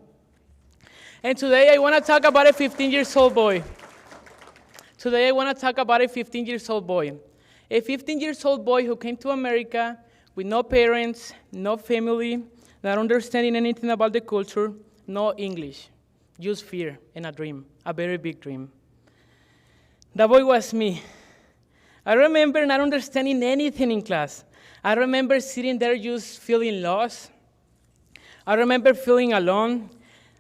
And today I want to talk about a 15-year-old boy. Today I want to talk about a 15-year-old boy. A 15-year-old boy who came to America with no parents, no family, not understanding anything about the culture, no English. Just fear and a dream, a very big dream. That boy was me. I remember not understanding anything in class. I remember sitting there just feeling lost. I remember feeling alone.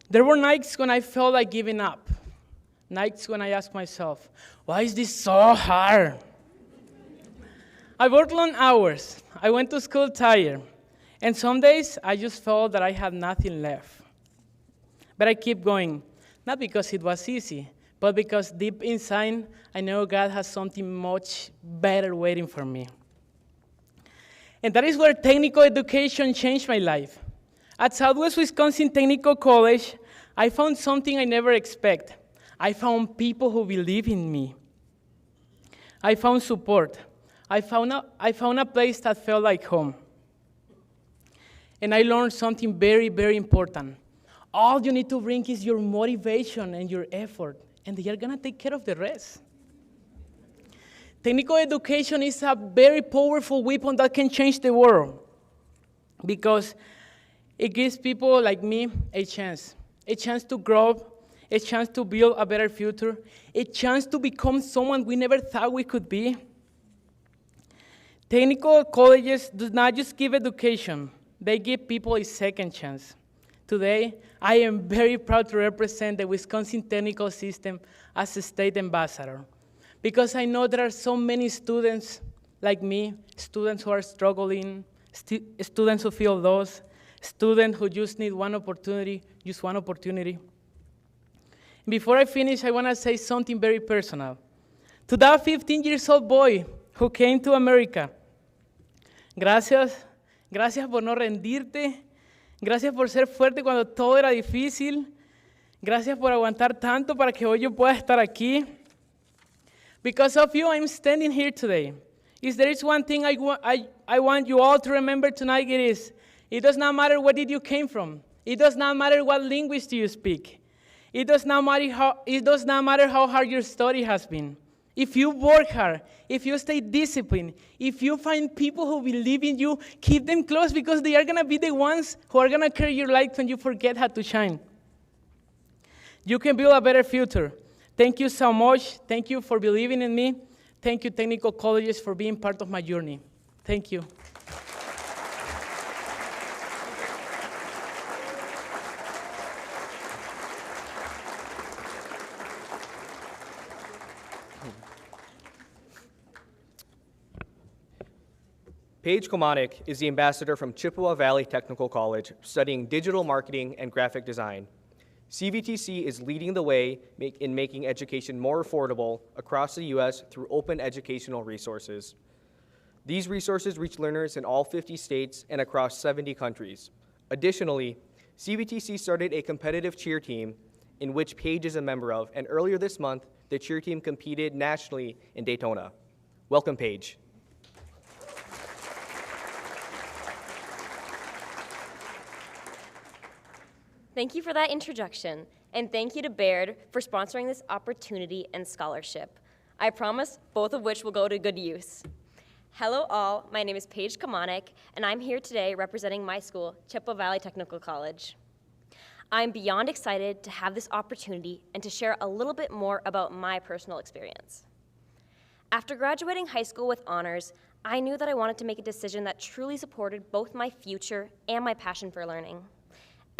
There were nights when I felt like giving up. Nights when I asked myself, why is this so hard? I worked long hours. I went to school tired. And some days I just felt that I had nothing left. But I keep going, not because it was easy, but because deep inside, I know God has something much better waiting for me. And that is where technical education changed my life. At Southwest Wisconsin Technical College, I found something I never expected. I found people who believe in me. I found support. I found a place that felt like home. And I learned something very, very important. All you need to bring is your motivation and your effort, and they are going to take care of the rest. Technical education is a very powerful weapon that can change the world because it gives people like me a chance to grow, a chance to build a better future, a chance to become someone we never thought we could be. Technical colleges do not just give education, they give people a second chance. Today, I am very proud to represent the Wisconsin technical system as a state ambassador because I know there are so many students like me, students who are struggling, students who feel lost, students who just need one opportunity, just one opportunity. Before I finish, I want to say something very personal. To that 15-year-old boy who came to America, gracias por no rendirte. Gracias por ser fuerte cuando todo era difícil. Gracias por aguantar tanto para que hoy yo pueda estar aquí. Because of you, I'm standing here today. If there is one thing I want you all to remember tonight, it does not matter where did you came from. It does not matter what language do you speak. It does not matter how hard your study has been. If you work hard, if you stay disciplined, if you find people who believe in you, keep them close because they are going to be the ones who are going to carry your light when you forget how to shine. You can build a better future. Thank you so much. Thank you for believing in me. Thank you, technical colleges, for being part of my journey. Thank you. Paige Komanik is the ambassador from Chippewa Valley Technical College, studying digital marketing and graphic design. CVTC is leading the way in making education more affordable across the U.S. through open educational resources. These resources reach learners in all 50 states and across 70 countries. Additionally, CVTC started a competitive cheer team in which Paige is a member of, and earlier this month, the cheer team competed nationally in Daytona. Welcome, Paige. Thank you for that introduction, and thank you to Baird for sponsoring this opportunity and scholarship. I promise both of which will go to good use. Hello all, my name is Paige Kamanik, and I'm here today representing my school, Chippewa Valley Technical College. I'm beyond excited to have this opportunity and to share a little bit more about my personal experience. After graduating high school with honors, I knew that I wanted to make a decision that truly supported both my future and my passion for learning.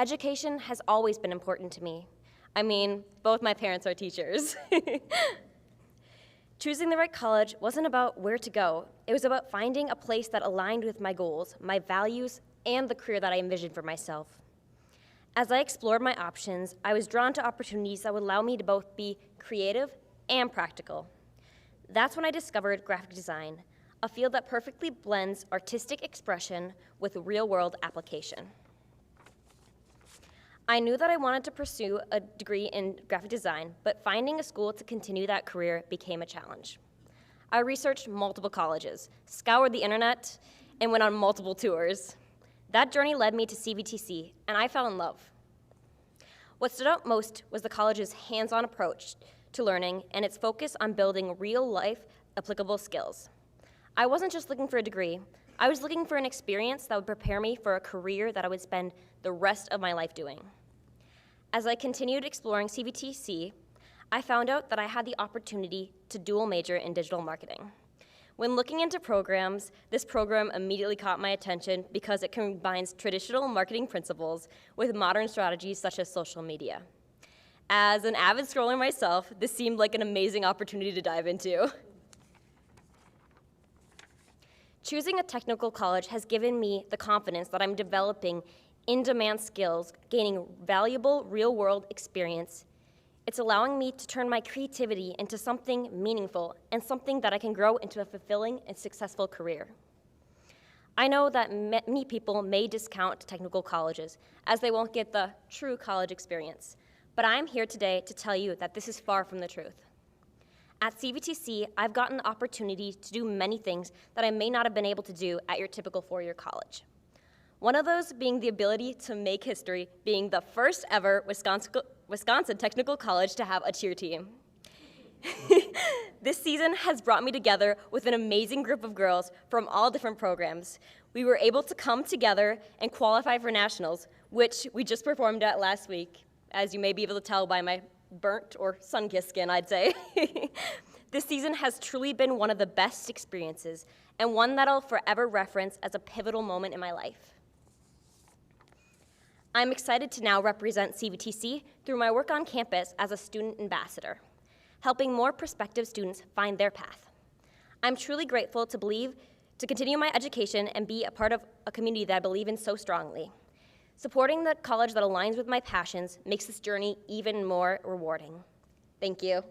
Education has always been important to me. I mean, both my parents are teachers. Choosing the right college wasn't about where to go. It was about finding a place that aligned with my goals, my values, and the career that I envisioned for myself. As I explored my options, I was drawn to opportunities that would allow me to both be creative and practical. That's when I discovered graphic design, a field that perfectly blends artistic expression with real-world application. I knew that I wanted to pursue a degree in graphic design, but finding a school to continue that career became a challenge. I researched multiple colleges, scoured the internet, and went on multiple tours. That journey led me to CVTC, and I fell in love. What stood out most was the college's hands-on approach to learning and its focus on building real-life applicable skills. I wasn't just looking for a degree, I was looking for an experience that would prepare me for a career that I would spend the rest of my life doing. As I continued exploring CVTC, I found out that I had the opportunity to dual major in digital marketing. When looking into programs, this program immediately caught my attention because it combines traditional marketing principles with modern strategies such as social media. As an avid scroller myself, this seemed like an amazing opportunity to dive into. Choosing a technical college has given me the confidence that I'm developing in-demand skills, gaining valuable real-world experience. It's allowing me to turn my creativity into something meaningful and something that I can grow into a fulfilling and successful career. I know that many people may discount technical colleges as they won't get the true college experience, but I'm here today to tell you that this is far from the truth. At CVTC, I've gotten the opportunity to do many things that I may not have been able to do at your typical four-year college. One of those being the ability to make history, being the first ever Wisconsin Technical College to have a cheer team. This season has brought me together with an amazing group of girls from all different programs. We were able to come together and qualify for nationals, which we just performed at last week, as you may be able to tell by my burnt or sun-kissed skin, I'd say. This season has truly been one of the best experiences and one that I'll forever reference as a pivotal moment in my life. I'm excited to now represent CVTC through my work on campus as a student ambassador, helping more prospective students find their path. I'm truly grateful to continue my education and be a part of a community that I believe in so strongly. Supporting the college that aligns with my passions makes this journey even more rewarding. Thank you.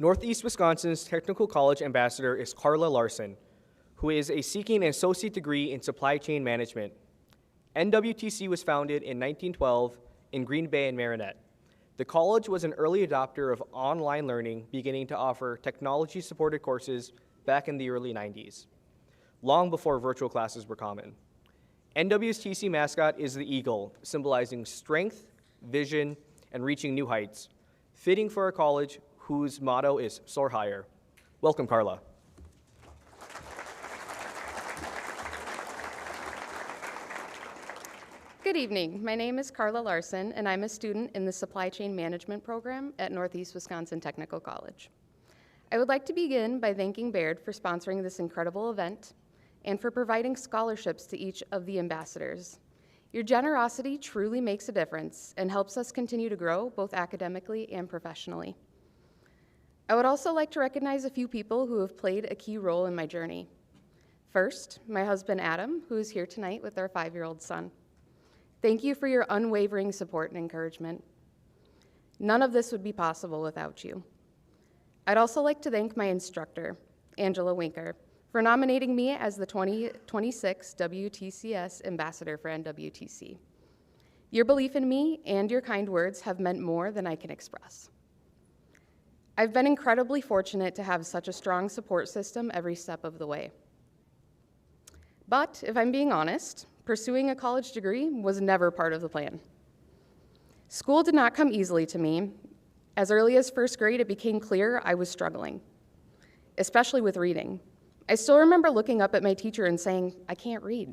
Northeast Wisconsin's Technical College Ambassador is Carla Larson, who is seeking an associate degree in supply chain management. NWTC was founded in 1912 in Green Bay and Marinette. The college was an early adopter of online learning, beginning to offer technology-supported courses back in the early 90s, long before virtual classes were common. NWTC mascot is the eagle, symbolizing strength, vision, and reaching new heights, fitting for a college whose motto is Soar Higher. Welcome, Carla. Good evening. My name is Carla Larson, and I'm a student in the Supply Chain Management program at Northeast Wisconsin Technical College. I would like to begin by thanking Baird for sponsoring this incredible event and for providing scholarships to each of the ambassadors. Your generosity truly makes a difference and helps us continue to grow both academically and professionally. I would also like to recognize a few people who have played a key role in my journey. First, my husband Adam, who is here tonight with our 5-year-old son. Thank you for your unwavering support and encouragement. None of this would be possible without you. I'd also like to thank my instructor, Angela Winker, for nominating me as the 2026 WTCS Ambassador for NWTC. Your belief in me and your kind words have meant more than I can express. I've been incredibly fortunate to have such a strong support system every step of the way. But if I'm being honest, pursuing a college degree was never part of the plan. School did not come easily to me. As early as first grade, it became clear I was struggling, especially with reading. I still remember looking up at my teacher and saying, "I can't read."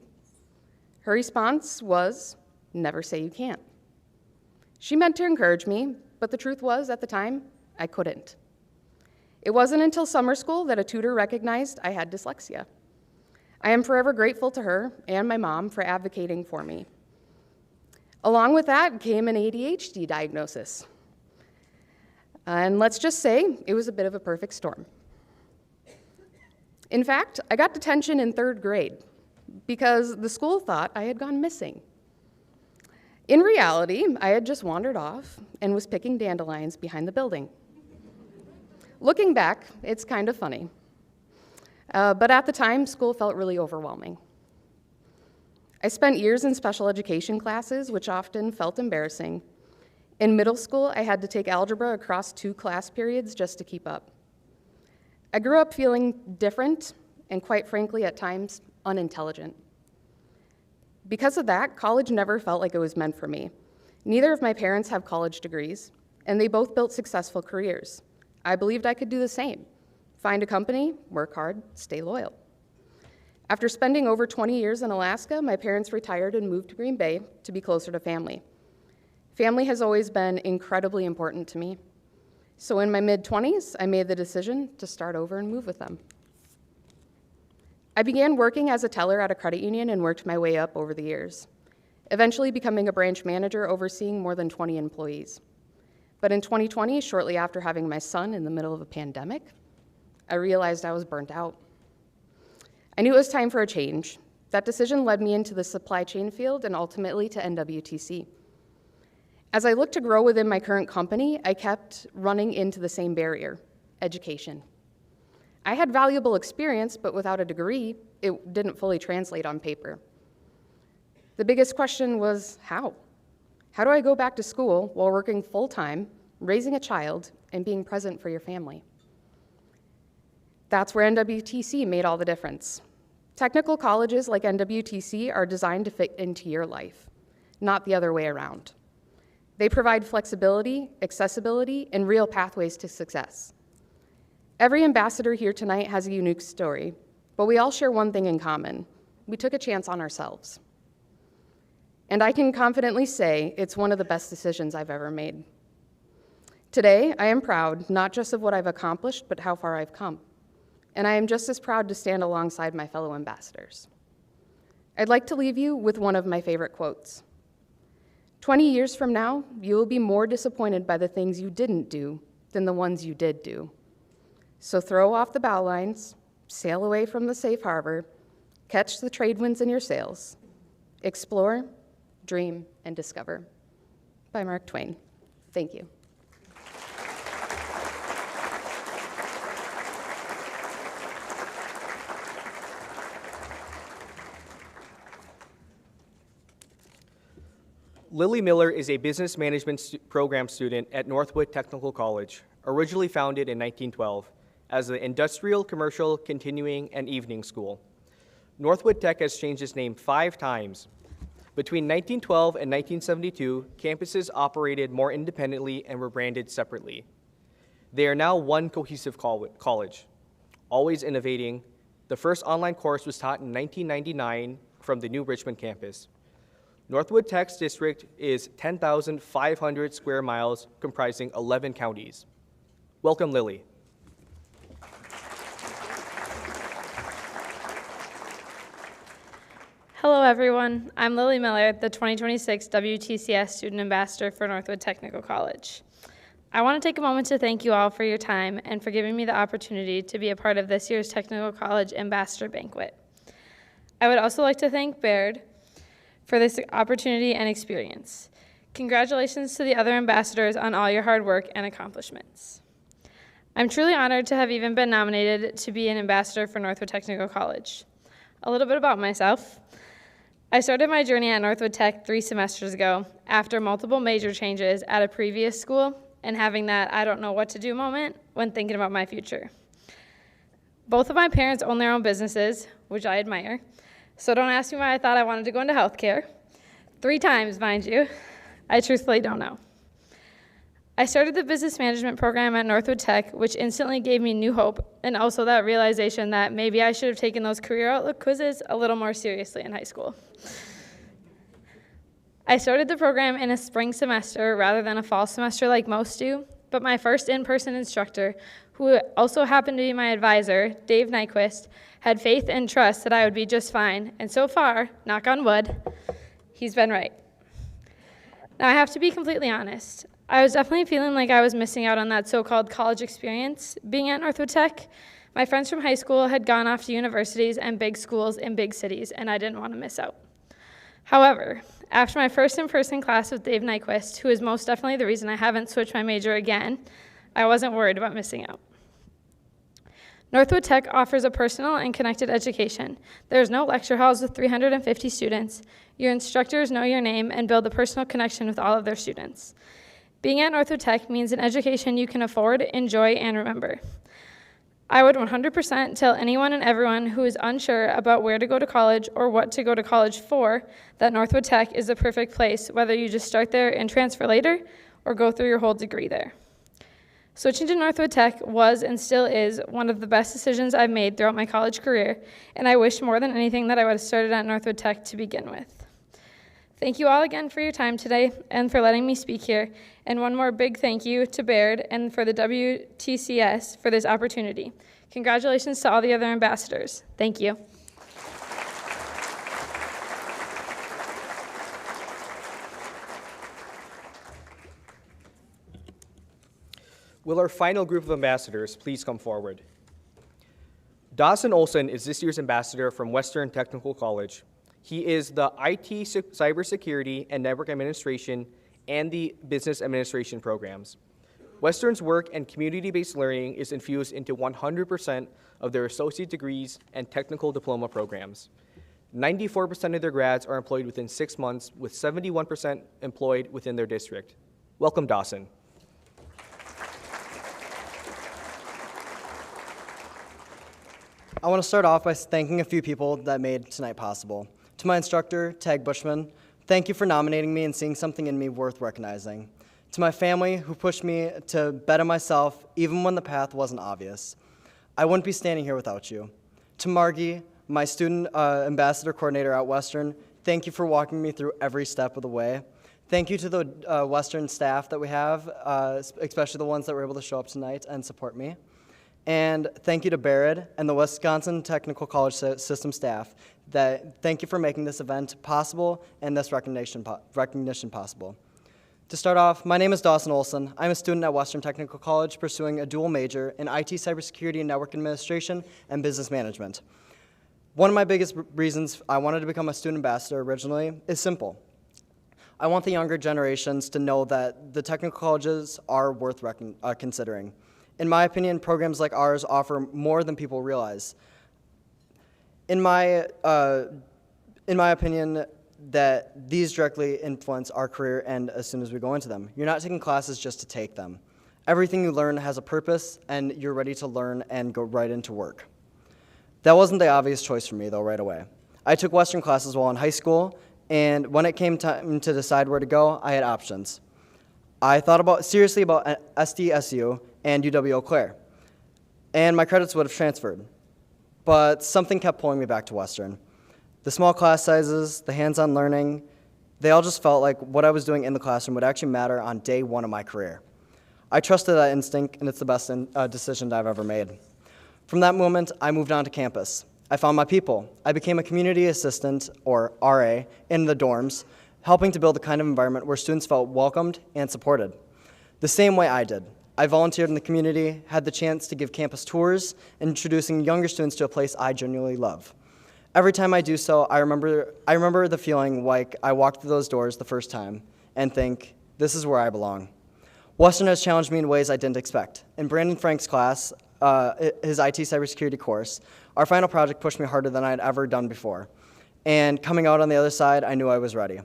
Her response was, "Never say you can't." She meant to encourage me, but the truth was, at the time, I couldn't. It wasn't until summer school that a tutor recognized I had dyslexia. I am forever grateful to her and my mom for advocating for me. Along with that came an ADHD diagnosis. And let's just say it was a bit of a perfect storm. In fact, I got detention in 3rd grade because the school thought I had gone missing. In reality, I had just wandered off and was picking dandelions behind the building. Looking back, it's kind of funny. But at the time, school felt really overwhelming. I spent years in special education classes, which often felt embarrassing. In middle school, I had to take algebra across 2 class periods just to keep up. I grew up feeling different and, quite frankly, at times, unintelligent. Because of that, college never felt like it was meant for me. Neither of my parents have college degrees, and they both built successful careers. I believed I could do the same. Find a company, work hard, stay loyal. After spending over 20 years in Alaska, my parents retired and moved to Green Bay to be closer to family. Family has always been incredibly important to me. So in my mid-20s, I made the decision to start over and move with them. I began working as a teller at a credit union and worked my way up over the years, eventually becoming a branch manager overseeing more than 20 employees. But in 2020, shortly after having my son in the middle of a pandemic, I realized I was burnt out. I knew it was time for a change. That decision led me into the supply chain field and ultimately to NWTC. As I looked to grow within my current company, I kept running into the same barrier: education. I had valuable experience, but without a degree, it didn't fully translate on paper. The biggest question was how? How do I go back to school while working full-time, raising a child, and being present for your family? That's where NWTC made all the difference. Technical colleges like NWTC are designed to fit into your life, not the other way around. They provide flexibility, accessibility, and real pathways to success. Every ambassador here tonight has a unique story, but we all share one thing in common: we took a chance on ourselves. And I can confidently say it's one of the best decisions I've ever made. Today, I am proud not just of what I've accomplished, but how far I've come. And I am just as proud to stand alongside my fellow ambassadors. I'd like to leave you with one of my favorite quotes. 20 years from now, you will be more disappointed by the things you didn't do than the ones you did do. So throw off the bow lines, sail away from the safe harbor, catch the trade winds in your sails, explore, dream, and discover. By Mark Twain. Thank you. Lily Miller is a business management program student at Northwood Technical College, originally founded in 1912 as the Industrial, Commercial, Continuing, and Evening School. Northwood Tech has changed its name 5 times. Between 1912 and 1972, campuses operated more independently and were branded separately. They are now one cohesive college, always innovating. The first online course was taught in 1999 from the new Richmond campus. Northwood Tech's district is 10,500 square miles, comprising 11 counties. Welcome, Lily. Hello, everyone. I'm Lily Miller, the 2026 WTCS Student Ambassador for Northwood Technical College. I want to take a moment to thank you all for your time and for giving me the opportunity to be a part of this year's Technical College Ambassador Banquet. I would also like to thank Baird for this opportunity and experience. Congratulations to the other ambassadors on all your hard work and accomplishments. I'm truly honored to have even been nominated to be an ambassador for Northwood Technical College. A little bit about myself. I started my journey at Northwood Tech 3 semesters ago after multiple major changes at a previous school and having that I don't know what to do moment when thinking about my future. Both of my parents own their own businesses, which I admire, so don't ask me why I thought I wanted to go into healthcare. 3 times, mind you. I truthfully don't know. I started the business management program at Northwood Tech, which instantly gave me new hope, and also that realization that maybe I should have taken those career outlook quizzes a little more seriously in high school. I started the program in a spring semester rather than a fall semester like most do, but my first in-person instructor, who also happened to be my advisor, Dave Nyquist, had faith and trust that I would be just fine, and so far, knock on wood, he's been right. Now I have to be completely honest. I was definitely feeling like I was missing out on that so-called college experience being at Northwood Tech. My friends from high school had gone off to universities and big schools in big cities, and I didn't want to miss out. However, after my first in-person class with Dave Nyquist, who is most definitely the reason I haven't switched my major again, I wasn't worried about missing out. Northwood Tech offers a personal and connected education. There's no lecture halls with 350 students. Your instructors know your name and build a personal connection with all of their students. Being at Northwood Tech means an education you can afford, enjoy, and remember. I would 100% tell anyone and everyone who is unsure about where to go to college or what to go to college for that Northwood Tech is the perfect place, whether you just start there and transfer later or go through your whole degree there. Switching to Northwood Tech was and still is one of the best decisions I've made throughout my college career, and I wish more than anything that I would have started at Northwood Tech to begin with. Thank you all again for your time today and for letting me speak here. And one more big thank you to Baird and for the WTCS for this opportunity. Congratulations to all the other ambassadors. Thank you. Will our final group of ambassadors please come forward? Dawson Olson is this year's ambassador from Western Technical College. He is the IT, Cybersecurity, and Network Administration and the Business Administration programs. Western's work and community-based learning is infused into 100% of their associate degrees and technical diploma programs. 94% of their grads are employed within 6 months, with 71% employed within their district. Welcome, Dawson. I want to start off by thanking a few people that made tonight possible. To my instructor, Tag Bushman, thank you for nominating me and seeing something in me worth recognizing. To my family, who pushed me to better myself even when the path wasn't obvious. I wouldn't be standing here without you. To Margie, my student ambassador coordinator at Western, thank you for walking me through every step of the way. Thank you to the Western staff that we have, especially the ones that were able to show up tonight and support me. And thank you to Barrett and the Wisconsin Technical College system staff. Thank you for making this event possible and this recognition possible. To start off, my name is Dawson Olson. I'm a student at Western Technical College pursuing a dual major in IT, Cybersecurity, and Network Administration and Business Management. One of my biggest reasons I wanted to become a student ambassador originally is simple. I want the younger generations to know that the technical colleges are worth considering. In my opinion, programs like ours offer more than people realize. In my opinion, that these directly influence our career and as soon as we go into them. You're not taking classes just to take them. Everything you learn has a purpose, and you're ready to learn and go right into work. That wasn't the obvious choice for me, though, right away. I took Western classes while in high school, and when it came time to decide where to go, I had options. I thought seriously about SDSU and UW Eau Claire, and my credits would have transferred. But something kept pulling me back to Western. The small class sizes, the hands-on learning, they all just felt like what I was doing in the classroom would actually matter on day one of my career. I trusted that instinct, and it's the best decision that I've ever made. From that moment, I moved on to campus. I found my people. I became a community assistant, or RA, in the dorms, helping to build the kind of environment where students felt welcomed and supported. The same way I did. I volunteered in the community, had the chance to give campus tours, introducing younger students to a place I genuinely love. Every time I do so, I remember the feeling like I walked through those doors the first time and think, this is where I belong. Western has challenged me in ways I didn't expect. In Brandon Frank's class, his IT cybersecurity course, our final project pushed me harder than I had ever done before. And coming out on the other side, I knew I was ready.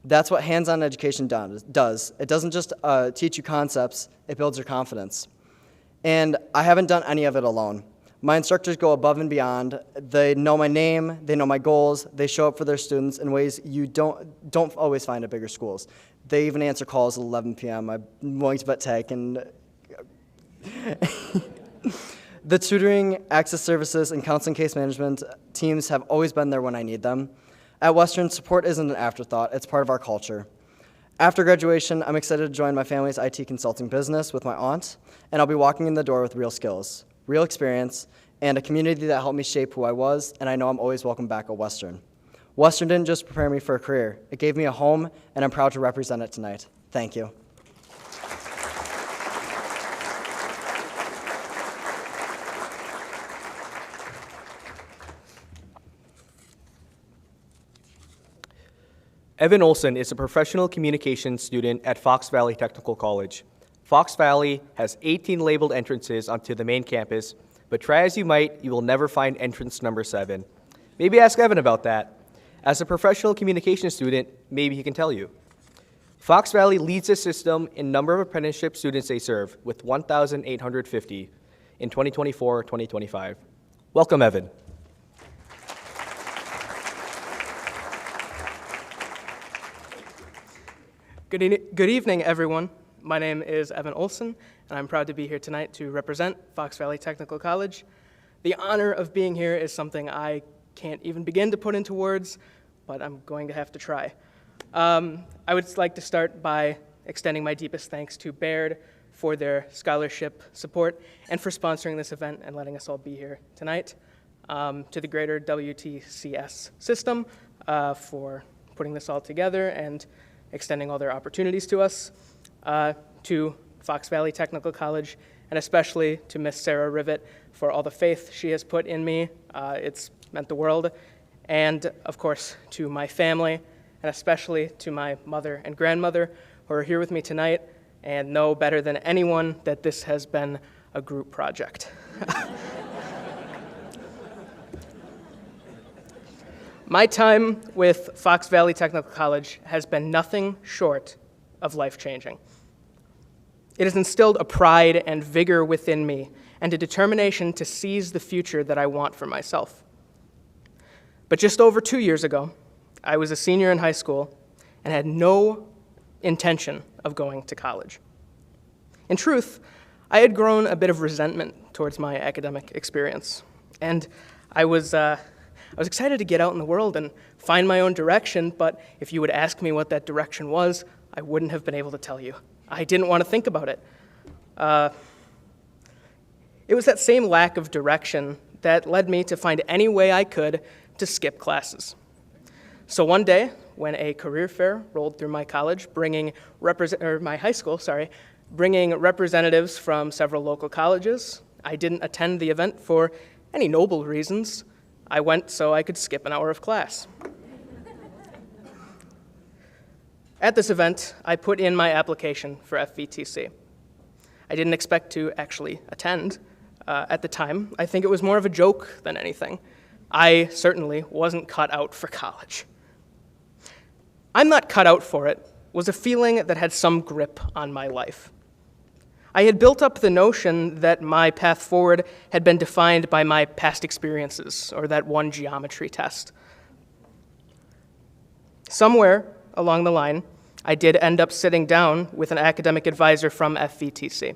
That's what hands-on education does. It doesn't just teach you concepts, it builds your confidence. And I haven't done any of it alone. My instructors go above and beyond. They know my name, they know my goals, they show up for their students in ways you don't always find at bigger schools. They even answer calls at 11 p.m. I'm going to bet tech, and the tutoring, access services, and counseling case management teams have always been there when I need them. At Western, support isn't an afterthought, it's part of our culture. After graduation, I'm excited to join my family's IT consulting business with my aunt, and I'll be walking in the door with real skills, real experience, and a community that helped me shape who I was, and I know I'm always welcome back at Western. Western didn't just prepare me for a career, it gave me a home, and I'm proud to represent it tonight. Thank you. Evan Olson is a professional communications student at Fox Valley Technical College. Fox Valley has 18 labeled entrances onto the main campus, but try as you might, you will never find entrance number 7. Maybe ask Evan about that. As a professional communications student, maybe he can tell you. Fox Valley leads the system in number of apprenticeship students they serve, with 1,850 in 2024-2025. Welcome, Evan. Good evening, everyone. My name is Evan Olson, and I'm proud to be here tonight to represent Fox Valley Technical College. The honor of being here is something I can't even begin to put into words, but I'm going to have to try. I would like to start by extending my deepest thanks to Baird for their scholarship support and for sponsoring this event and letting us all be here tonight. To the greater WTCS system for putting this all together and extending all their opportunities to us, to Fox Valley Technical College, and especially to Miss Sarah Rivet for all the faith she has put in me. It's meant the world. And of course, to my family, and especially to my mother and grandmother who are here with me tonight and know better than anyone that this has been a group project. My time with Fox Valley Technical College has been nothing short of life-changing. It has instilled a pride and vigor within me and a determination to seize the future that I want for myself. But just over 2 years ago, I was a senior in high school and had no intention of going to college. In truth, I had grown a bit of resentment towards my academic experience, and I was excited to get out in the world and find my own direction, but if you would ask me what that direction was, I wouldn't have been able to tell you. I didn't want to think about it. It was that same lack of direction that led me to find any way I could to skip classes. So one day, when a career fair rolled through my college, bringing representatives from several local colleges, I didn't attend the event for any noble reasons. I went so I could skip an hour of class. At this event, I put in my application for FVTC. I didn't expect to actually attend at the time. I think it was more of a joke than anything. I certainly wasn't cut out for college. "I'm not cut out for it" was a feeling that had some grip on my life. I had built up the notion that my path forward had been defined by my past experiences or that one geometry test. Somewhere along the line, I did end up sitting down with an academic advisor from FVTC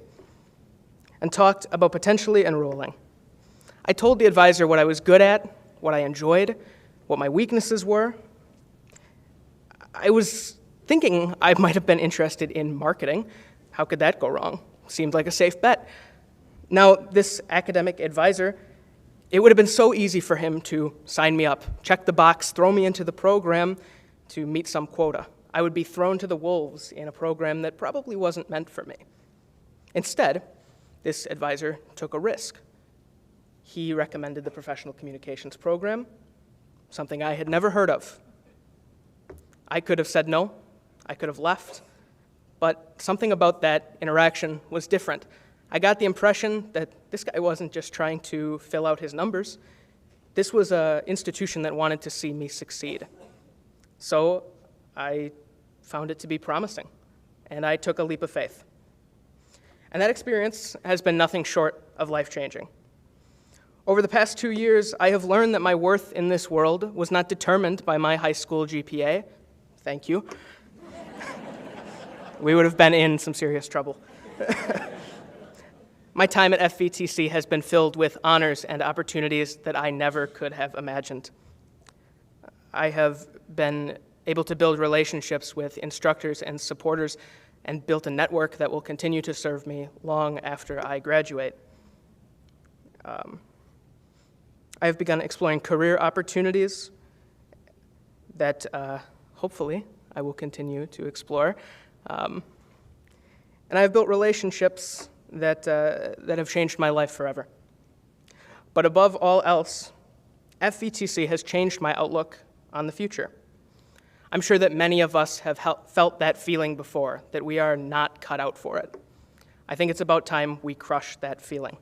and talked about potentially enrolling. I told the advisor what I was good at, what I enjoyed, what my weaknesses were. I was thinking I might have been interested in marketing. How could that go wrong? Seemed like a safe bet. Now, this academic advisor, it would have been so easy for him to sign me up, check the box, throw me into the program to meet some quota. I would be thrown to the wolves in a program that probably wasn't meant for me. Instead, this advisor took a risk. He recommended the professional communications program, something I had never heard of. I could have said no, I could have left, but something about that interaction was different. I got the impression that this guy wasn't just trying to fill out his numbers. This was an institution that wanted to see me succeed. So I found it to be promising, and I took a leap of faith. And that experience has been nothing short of life-changing. Over the past 2 years, I have learned that my worth in this world was not determined by my high school GPA. Thank you. We would have been in some serious trouble. My time at FVTC has been filled with honors and opportunities that I never could have imagined. I have been able to build relationships with instructors and supporters and built a network that will continue to serve me long after I graduate. I have begun exploring career opportunities that hopefully I will continue to explore. And I have built relationships that have changed my life forever. But above all else, FVTC has changed my outlook on the future. I'm sure that many of us have felt that feeling before, that we are not cut out for it. I think it's about time we crush that feeling.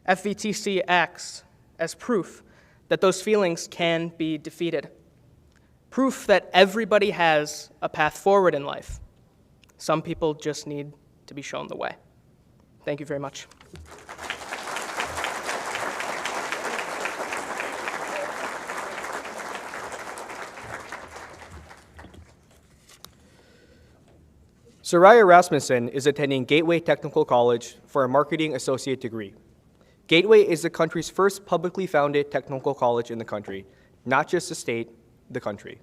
FVTC acts as proof that those feelings can be defeated. Proof that everybody has a path forward in life. Some people just need to be shown the way. Thank you very much. Soraya Rasmussen is attending Gateway Technical College for a marketing associate degree. Gateway is the country's first publicly founded technical college in the country, not just the state, the country.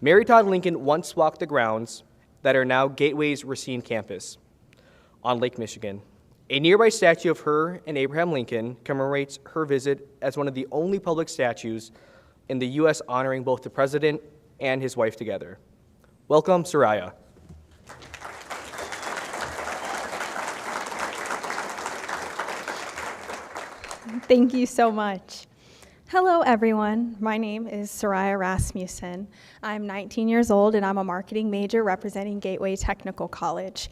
Mary Todd Lincoln once walked the grounds that are now Gateway's Racine campus on Lake Michigan. A nearby statue of her and Abraham Lincoln commemorates her visit as one of the only public statues in the U.S. honoring both the president and his wife together. Welcome, Soraya. Thank you so much. Hello, everyone. My name is Soraya Rasmussen. I'm 19 years old, and I'm a marketing major representing Gateway Technical College.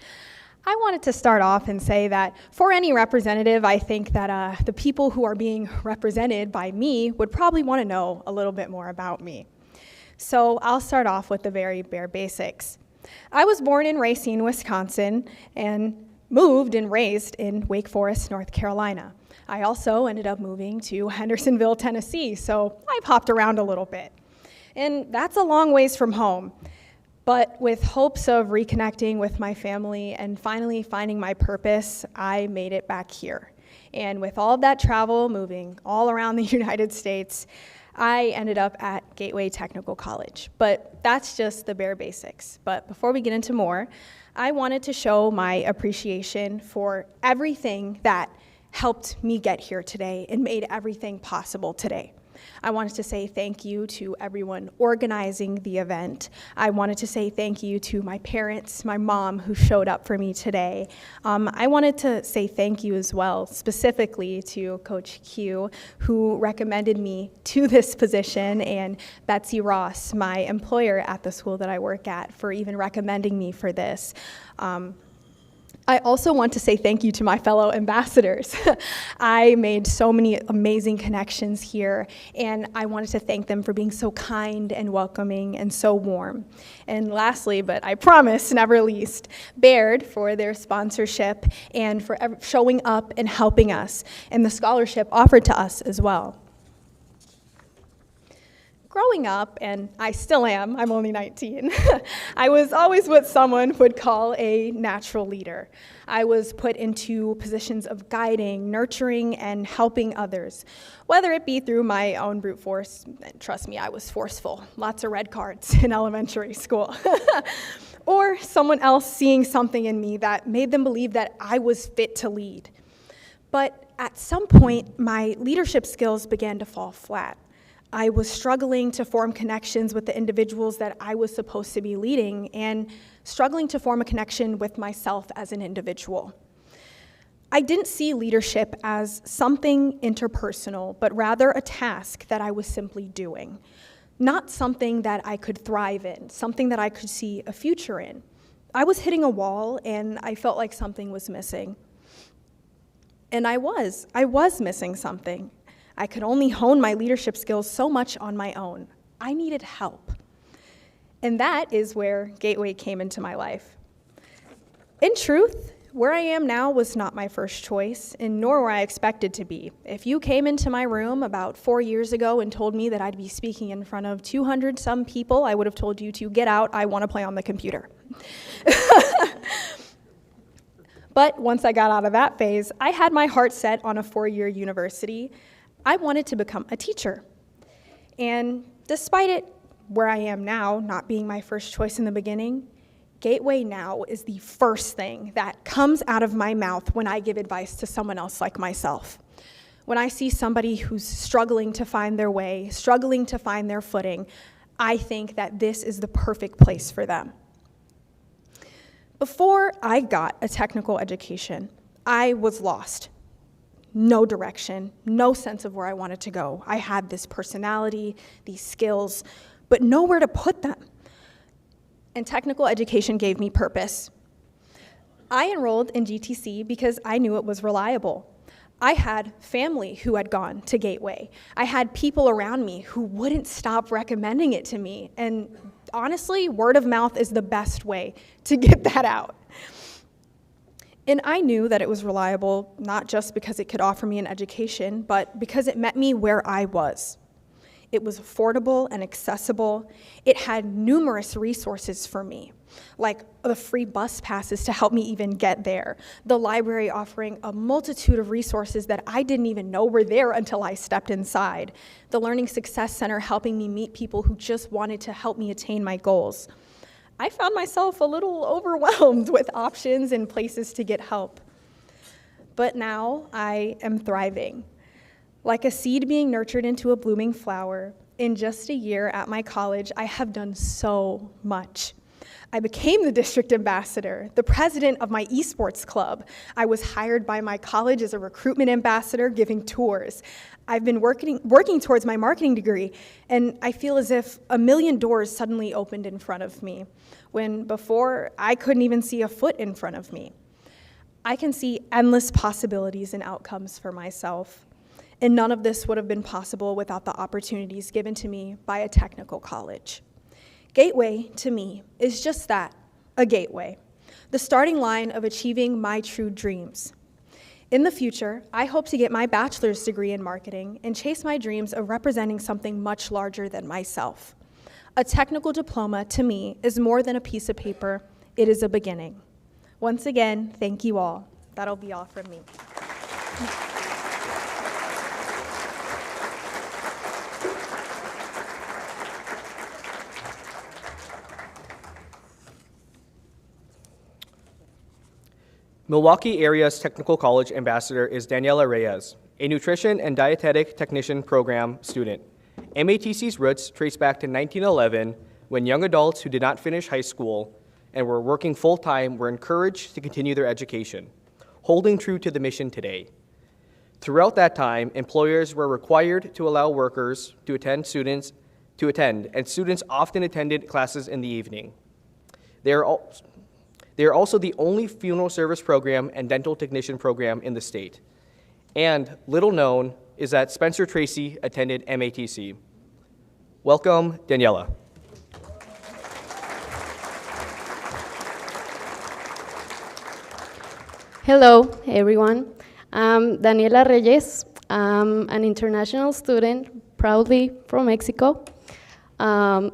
I wanted to start off and say that for any representative, I think that the people who are being represented by me would probably want to know a little bit more about me. So I'll start off with the very bare basics. I was born in Racine, Wisconsin, and moved and raised in Wake Forest, North Carolina. I also ended up moving to Hendersonville, Tennessee, so I've hopped around a little bit. And that's a long ways from home. But with hopes of reconnecting with my family and finally finding my purpose, I made it back here. And with all of that travel, moving all around the United States, I ended up at Gateway Technical College. But that's just the bare basics. But before we get into more, I wanted to show my appreciation for everything that helped me get here today and made everything possible today. I wanted to say thank you to everyone organizing the event. I wanted to say thank you to my parents, my mom who showed up for me today. I wanted to say thank you as well, specifically to Coach Q, who recommended me to this position, and Betsy Ross, my employer at the school that I work at, for even recommending me for this. I also want to say thank you to my fellow ambassadors. I made so many amazing connections here, and I wanted to thank them for being so kind and welcoming and so warm. And lastly, but I promise never least, Baird for their sponsorship and for showing up and helping us, and the scholarship offered to us as well. Growing up, and I still am, I'm only 19, I was always what someone would call a natural leader. I was put into positions of guiding, nurturing, and helping others, whether it be through my own brute force. Trust me, I was forceful, lots of red cards in elementary school, or someone else seeing something in me that made them believe that I was fit to lead. But at some point, my leadership skills began to fall flat. I was struggling to form connections with the individuals that I was supposed to be leading and struggling to form a connection with myself as an individual. I didn't see leadership as something interpersonal, but rather a task that I was simply doing, not something that I could thrive in, something that I could see a future in. I was hitting a wall, and I felt like something was missing. And I was missing something. I could only hone my leadership skills so much on my own. I needed help. And that is where Gateway came into my life. In truth, where I am now was not my first choice, and nor where I expected to be. If you came into my room about 4 years ago and told me that I'd be speaking in front of 200 some people, I would have told you to get out, I want to play on the computer. But once I got out of that phase, I had my heart set on a 4-year university. I wanted to become a teacher. And despite it, where I am now, not being my first choice in the beginning, Gateway now is the first thing that comes out of my mouth when I give advice to someone else like myself. When I see somebody who's struggling to find their way, struggling to find their footing, I think that this is the perfect place for them. Before I got a technical education, I was lost. No direction, no sense of where I wanted to go. I had this personality, these skills, but nowhere to put them. And technical education gave me purpose. I enrolled in GTC because I knew it was reliable. I had family who had gone to Gateway. I had people around me who wouldn't stop recommending it to me. And honestly, word of mouth is the best way to get that out. And I knew that it was reliable, not just because it could offer me an education, but because it met me where I was. It was affordable and accessible. It had numerous resources for me, like the free bus passes to help me even get there, the library offering a multitude of resources that I didn't even know were there until I stepped inside, the Learning Success Center helping me meet people who just wanted to help me attain my goals. I found myself a little overwhelmed with options and places to get help. But now I am thriving. Like a seed being nurtured into a blooming flower, in just a year at my college, I have done so much. I became the district ambassador, the president of my esports club. I was hired by my college as a recruitment ambassador, giving tours. I've been working towards my marketing degree, and I feel as if a million doors suddenly opened in front of me, when before I couldn't even see a foot in front of me. I can see endless possibilities and outcomes for myself. And none of this would have been possible without the opportunities given to me by a technical college. Gateway, to me, is just that, a gateway, the starting line of achieving my true dreams. In the future, I hope to get my bachelor's degree in marketing and chase my dreams of representing something much larger than myself. A technical diploma, to me, is more than a piece of paper. It is a beginning. Once again, thank you all. That'll be all from me. Milwaukee area's technical college ambassador is Daniela Reyes, a nutrition and dietetic technician program student. MATC's roots trace back to 1911, when young adults who did not finish high school and were working full-time were encouraged to continue their education, holding true to the mission today. Throughout that time, employers were required to allow workers to attend, and students often attended classes in the evening. They are also the only funeral service program and dental technician program in the state. And little known is that Spencer Tracy attended MATC. Welcome, Daniela. Hello, everyone. I'm Daniela Reyes. I'm an international student, proudly from Mexico. And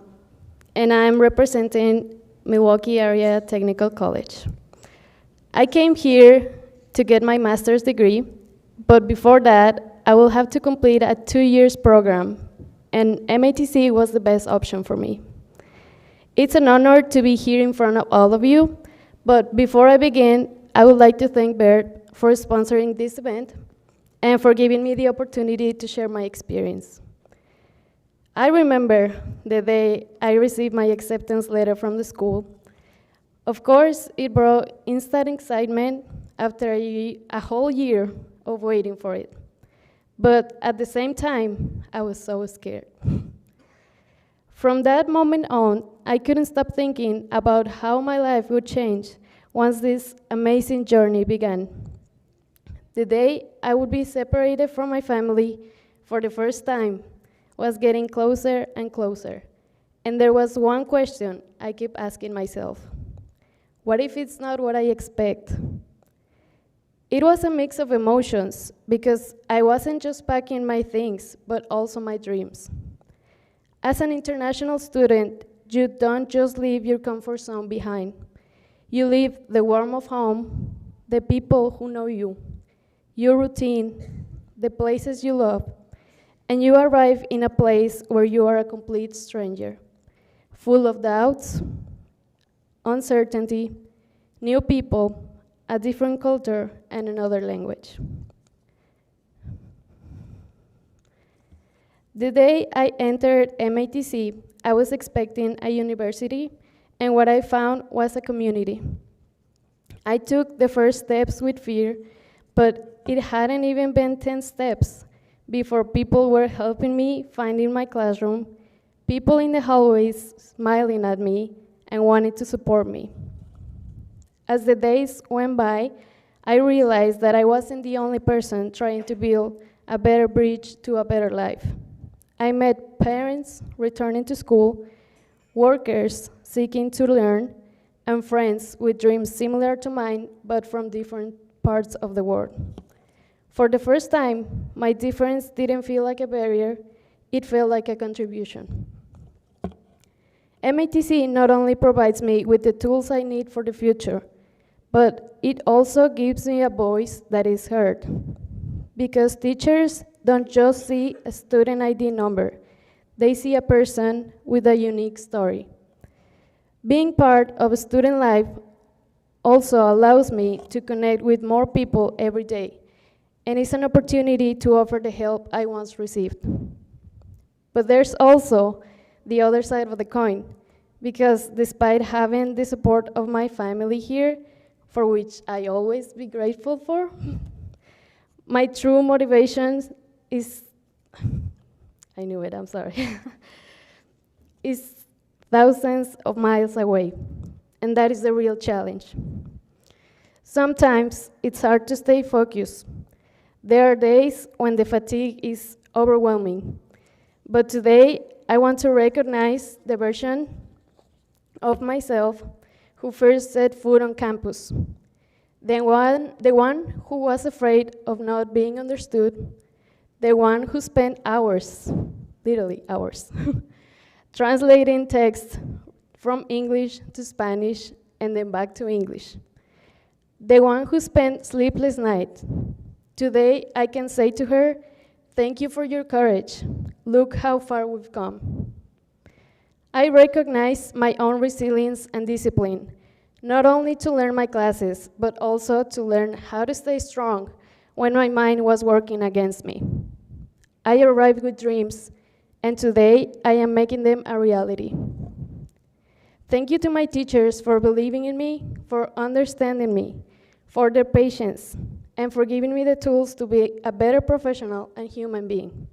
I'm representing Milwaukee Area Technical College. I came here to get my master's degree, but before that, I will have to complete a 2-year program, and MATC was the best option for me. It's an honor to be here in front of all of you, but before I begin, I would like to thank Baird for sponsoring this event and for giving me the opportunity to share my experience. I remember the day I received my acceptance letter from the school. Of course, it brought instant excitement after a whole year of waiting for it. But at the same time, I was so scared. From that moment on, I couldn't stop thinking about how my life would change once this amazing journey began. The day I would be separated from my family for the first time was getting closer and closer, And there was one question I keep asking myself. What if it's not what I expect? It was a mix of emotions because I wasn't just packing my things, but also my dreams. As an international student, you don't just leave your comfort zone behind. You leave the warmth of home, the people who know you, your routine, the places you love, and you arrive in a place where you are a complete stranger, full of doubts, uncertainty, new people, a different culture, and another language. The day I entered MATC, I was expecting a university, and what I found was a community. I took the first steps with fear, but it hadn't even been 10 steps before people were helping me finding my classroom, people in the hallways smiling at me and wanting to support me. As the days went by, I realized that I wasn't the only person trying to build a better bridge to a better life. I met parents returning to school, workers seeking to learn, and friends with dreams similar to mine, but from different parts of the world. For the first time, my difference didn't feel like a barrier, it felt like a contribution. MATC not only provides me with the tools I need for the future, but it also gives me a voice that is heard. Because teachers don't just see a student ID number, they see a person with a unique story. Being part of student life also allows me to connect with more people every day, and it's an opportunity to offer the help I once received. But there's also the other side of the coin, because despite having the support of my family here, for which I always be grateful for, my true motivation is, I knew it, I'm sorry, is thousands of miles away, and that is the real challenge. Sometimes it's hard to stay focused. There are days when the fatigue is overwhelming, but today I want to recognize the version of myself who first set foot on campus, the one who was afraid of not being understood, the one who spent hours, literally hours, translating text from English to Spanish and then back to English, the one who spent sleepless nights. Today I can say to her, thank you for your courage. Look how far we've come. I recognize my own resilience and discipline, not only to learn my classes, but also to learn how to stay strong when my mind was working against me. I arrived with dreams, and today I am making them a reality. Thank you to my teachers for believing in me, for understanding me, for their patience, and for giving me the tools to be a better professional and human being.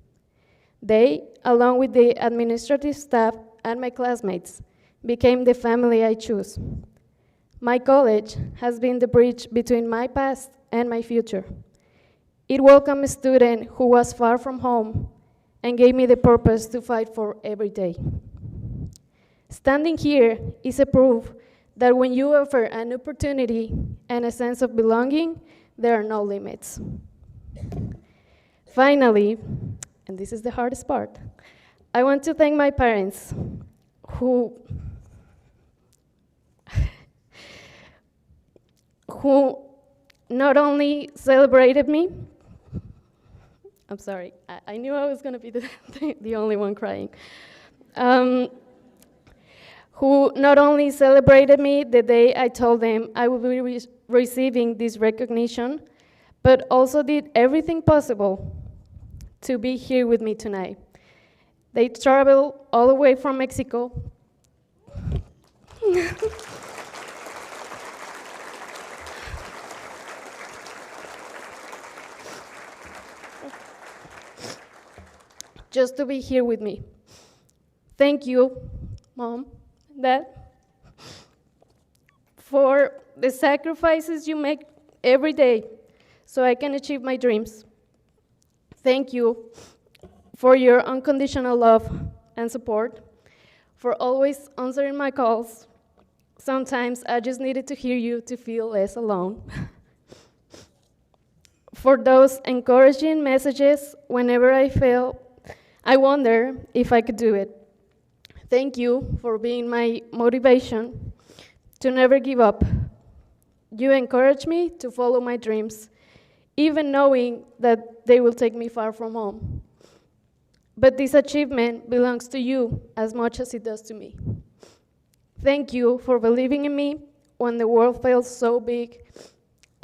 They, along with the administrative staff and my classmates, became the family I choose. My college has been the bridge between my past and my future. It welcomed a student who was far from home and gave me the purpose to fight for every day. Standing here is a proof that when you offer an opportunity and a sense of belonging, there are no limits. Finally, and this is the hardest part, I want to thank my parents who not only celebrated me, I'm sorry, I knew I was gonna be the only one crying, who not only celebrated me the day I told them I would be receiving this recognition, but also did everything possible to be here with me tonight. They traveled all the way from Mexico just to be here with me. Thank you, Mom, Dad, for the sacrifices you make every day so I can achieve my dreams. Thank you for your unconditional love and support. for always answering my calls. Sometimes I just needed to hear you to feel less alone. For those encouraging messages whenever I wonder if I could do it. Thank you for being my motivation to never give up. You encourage me to follow my dreams, even knowing that they will take me far from home. But this achievement belongs to you as much as it does to me. Thank you for believing in me when the world felt so big,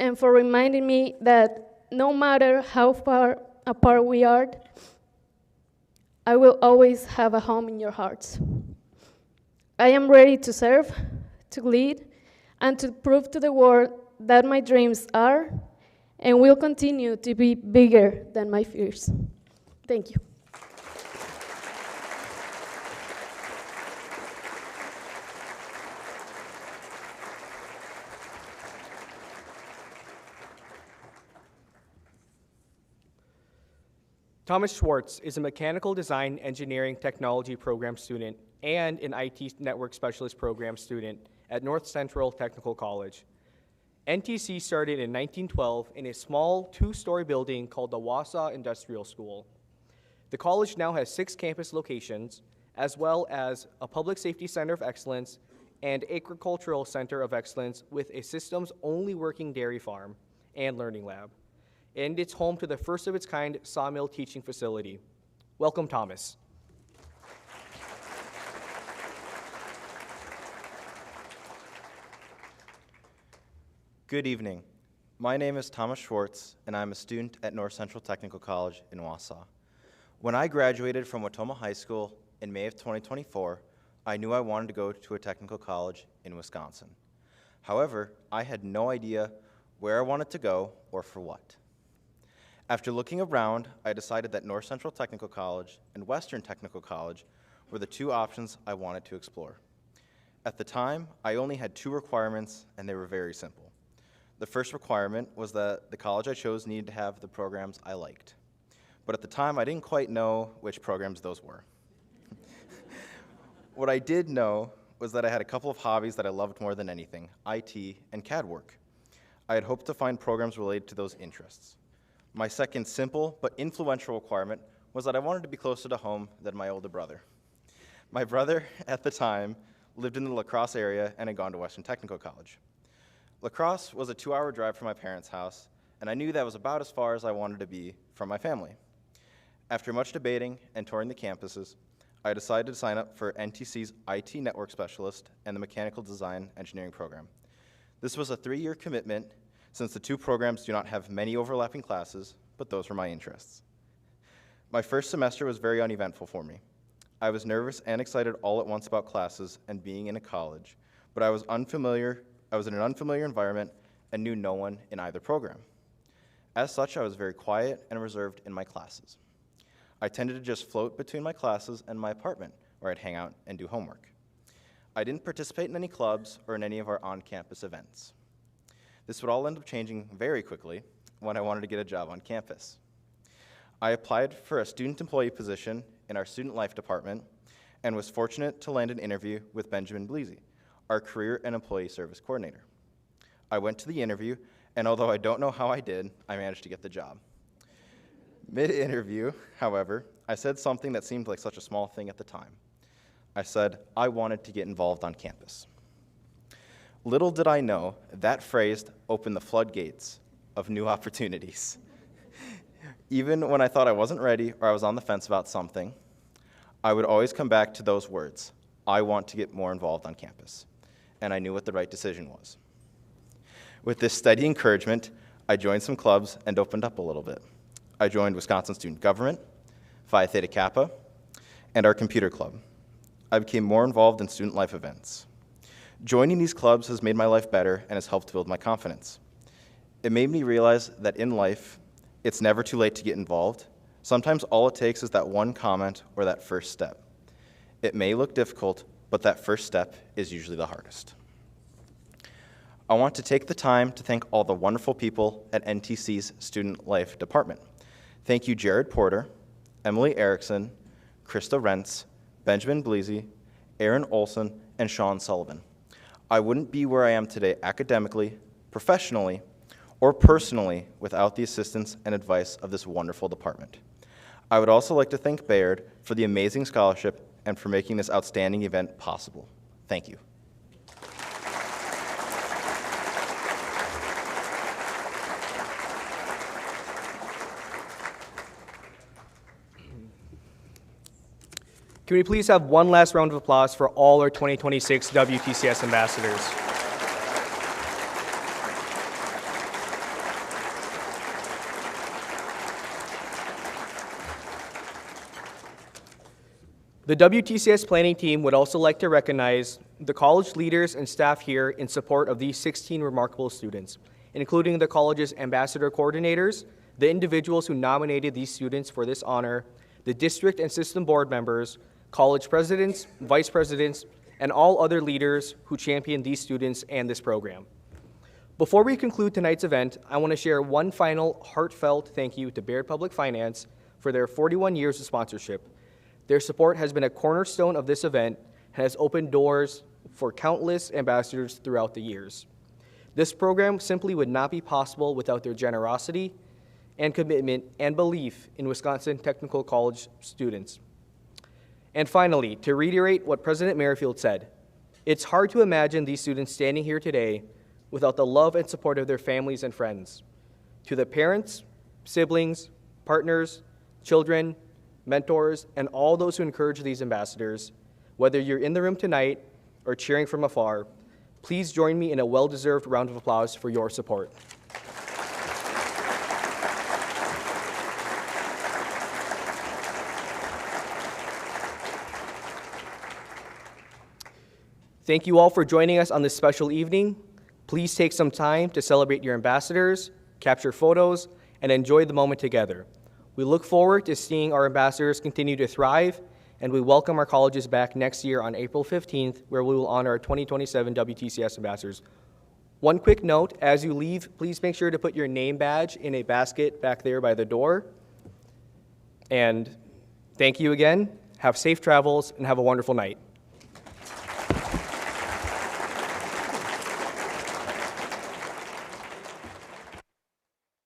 and for reminding me that no matter how far apart we are, I will always have a home in your hearts. I am ready to serve, to lead, and to prove to the world that my dreams are and will continue to be bigger than my fears. Thank you. Thomas Schwartz is a mechanical design engineering technology program student and an IT network specialist program student at North Central Technical College. NTC started in 1912 in a small two-story building called the Waukesha Industrial School. The college now has 6 campus locations, as well as a public safety center of excellence and agricultural center of excellence with a systems-only working dairy farm and learning lab. And it's home to the first of its kind sawmill teaching facility. Welcome, Thomas. Good evening. My name is Thomas Schwartz, and I'm a student at North Central Technical College in Wausau. When I graduated from Watoma High School in May of 2024, I knew I wanted to go to a technical college in Wisconsin. However, I had no idea where I wanted to go or for what. After looking around, I decided that North Central Technical College and Western Technical College were the 2 options I wanted to explore. At the time, I only had 2 requirements, and they were very simple. The first requirement was that the college I chose needed to have the programs I liked. But at the time, I didn't quite know which programs those were. What I did know was that I had a couple of hobbies that I loved more than anything, IT and CAD work. I had hoped to find programs related to those interests. My second simple but influential requirement was that I wanted to be closer to home than my older brother. My brother, at the time, lived in the La Crosse area and had gone to Western Technical College. La Crosse was a 2-hour drive from my parents' house, and I knew that was about as far as I wanted to be from my family. After much debating and touring the campuses, I decided to sign up for NTC's IT network specialist and the mechanical design engineering program. This was a 3-year commitment, since the 2 programs do not have many overlapping classes, but those were my interests. My first semester was very uneventful for me. I was nervous and excited all at once about classes and being in a college, but I was in an unfamiliar environment and knew no one in either program. As such, I was very quiet and reserved in my classes. I tended to just float between my classes and my apartment, where I'd hang out and do homework. I didn't participate in any clubs or in any of our on-campus events. This would all end up changing very quickly when I wanted to get a job on campus. I applied for a student employee position in our student life department and was fortunate to land an interview with Benjamin Bleasy, our career and employee service coordinator. I went to the interview, and although I don't know how I did, I managed to get the job. Mid-interview, however, I said something that seemed like such a small thing at the time. I said I wanted to get involved on campus. Little did I know, that phrase opened the floodgates of new opportunities. Even when I thought I wasn't ready or I was on the fence about something, I would always come back to those words, I want to get more involved on campus. And I knew what the right decision was. With this steady encouragement, I joined some clubs and opened up a little bit. I joined Wisconsin Student Government, Phi Theta Kappa, and our computer club. I became more involved in student life events. Joining these clubs has made my life better and has helped build my confidence. It made me realize that in life, it's never too late to get involved. Sometimes all it takes is that one comment or that first step. It may look difficult, but that first step is usually the hardest. I want to take the time to thank all the wonderful people at NTC's Student Life Department. Thank you, Jared Porter, Emily Erickson, Krista Rentz, Benjamin Bleasy, Aaron Olson, and Sean Sullivan. I wouldn't be where I am today academically, professionally, or personally without the assistance and advice of this wonderful department. I would also like to thank Baird for the amazing scholarship and for making this outstanding event possible. Thank you. Can we please have one last round of applause for all our 2026 WTCS ambassadors? The WTCS planning team would also like to recognize the college leaders and staff here in support of these 16 remarkable students, including the college's ambassador coordinators, the individuals who nominated these students for this honor, the district and system board members, college presidents, vice presidents, and all other leaders who champion these students and this program. Before we conclude tonight's event, I want to share one final heartfelt thank you to Baird Public Finance for their 41 years of sponsorship. Their support has been a cornerstone of this event and has opened doors for countless ambassadors throughout the years. This program simply would not be possible without their generosity and commitment and belief in Wisconsin Technical College students. And finally, to reiterate what President Merrifield said, it's hard to imagine these students standing here today without the love and support of their families and friends. To the parents, siblings, partners, children, mentors, and all those who encourage these ambassadors, whether you're in the room tonight or cheering from afar, please join me in a well-deserved round of applause for your support. Thank you all for joining us on this special evening. Please take some time to celebrate your ambassadors, capture photos, and enjoy the moment together. We look forward to seeing our ambassadors continue to thrive, and we welcome our colleges back next year on April 15th, where we will honor our 2027 WTCS ambassadors. One quick note, as you leave, please make sure to put your name badge in a basket back there by the door. And thank you again. Have safe travels and have a wonderful night.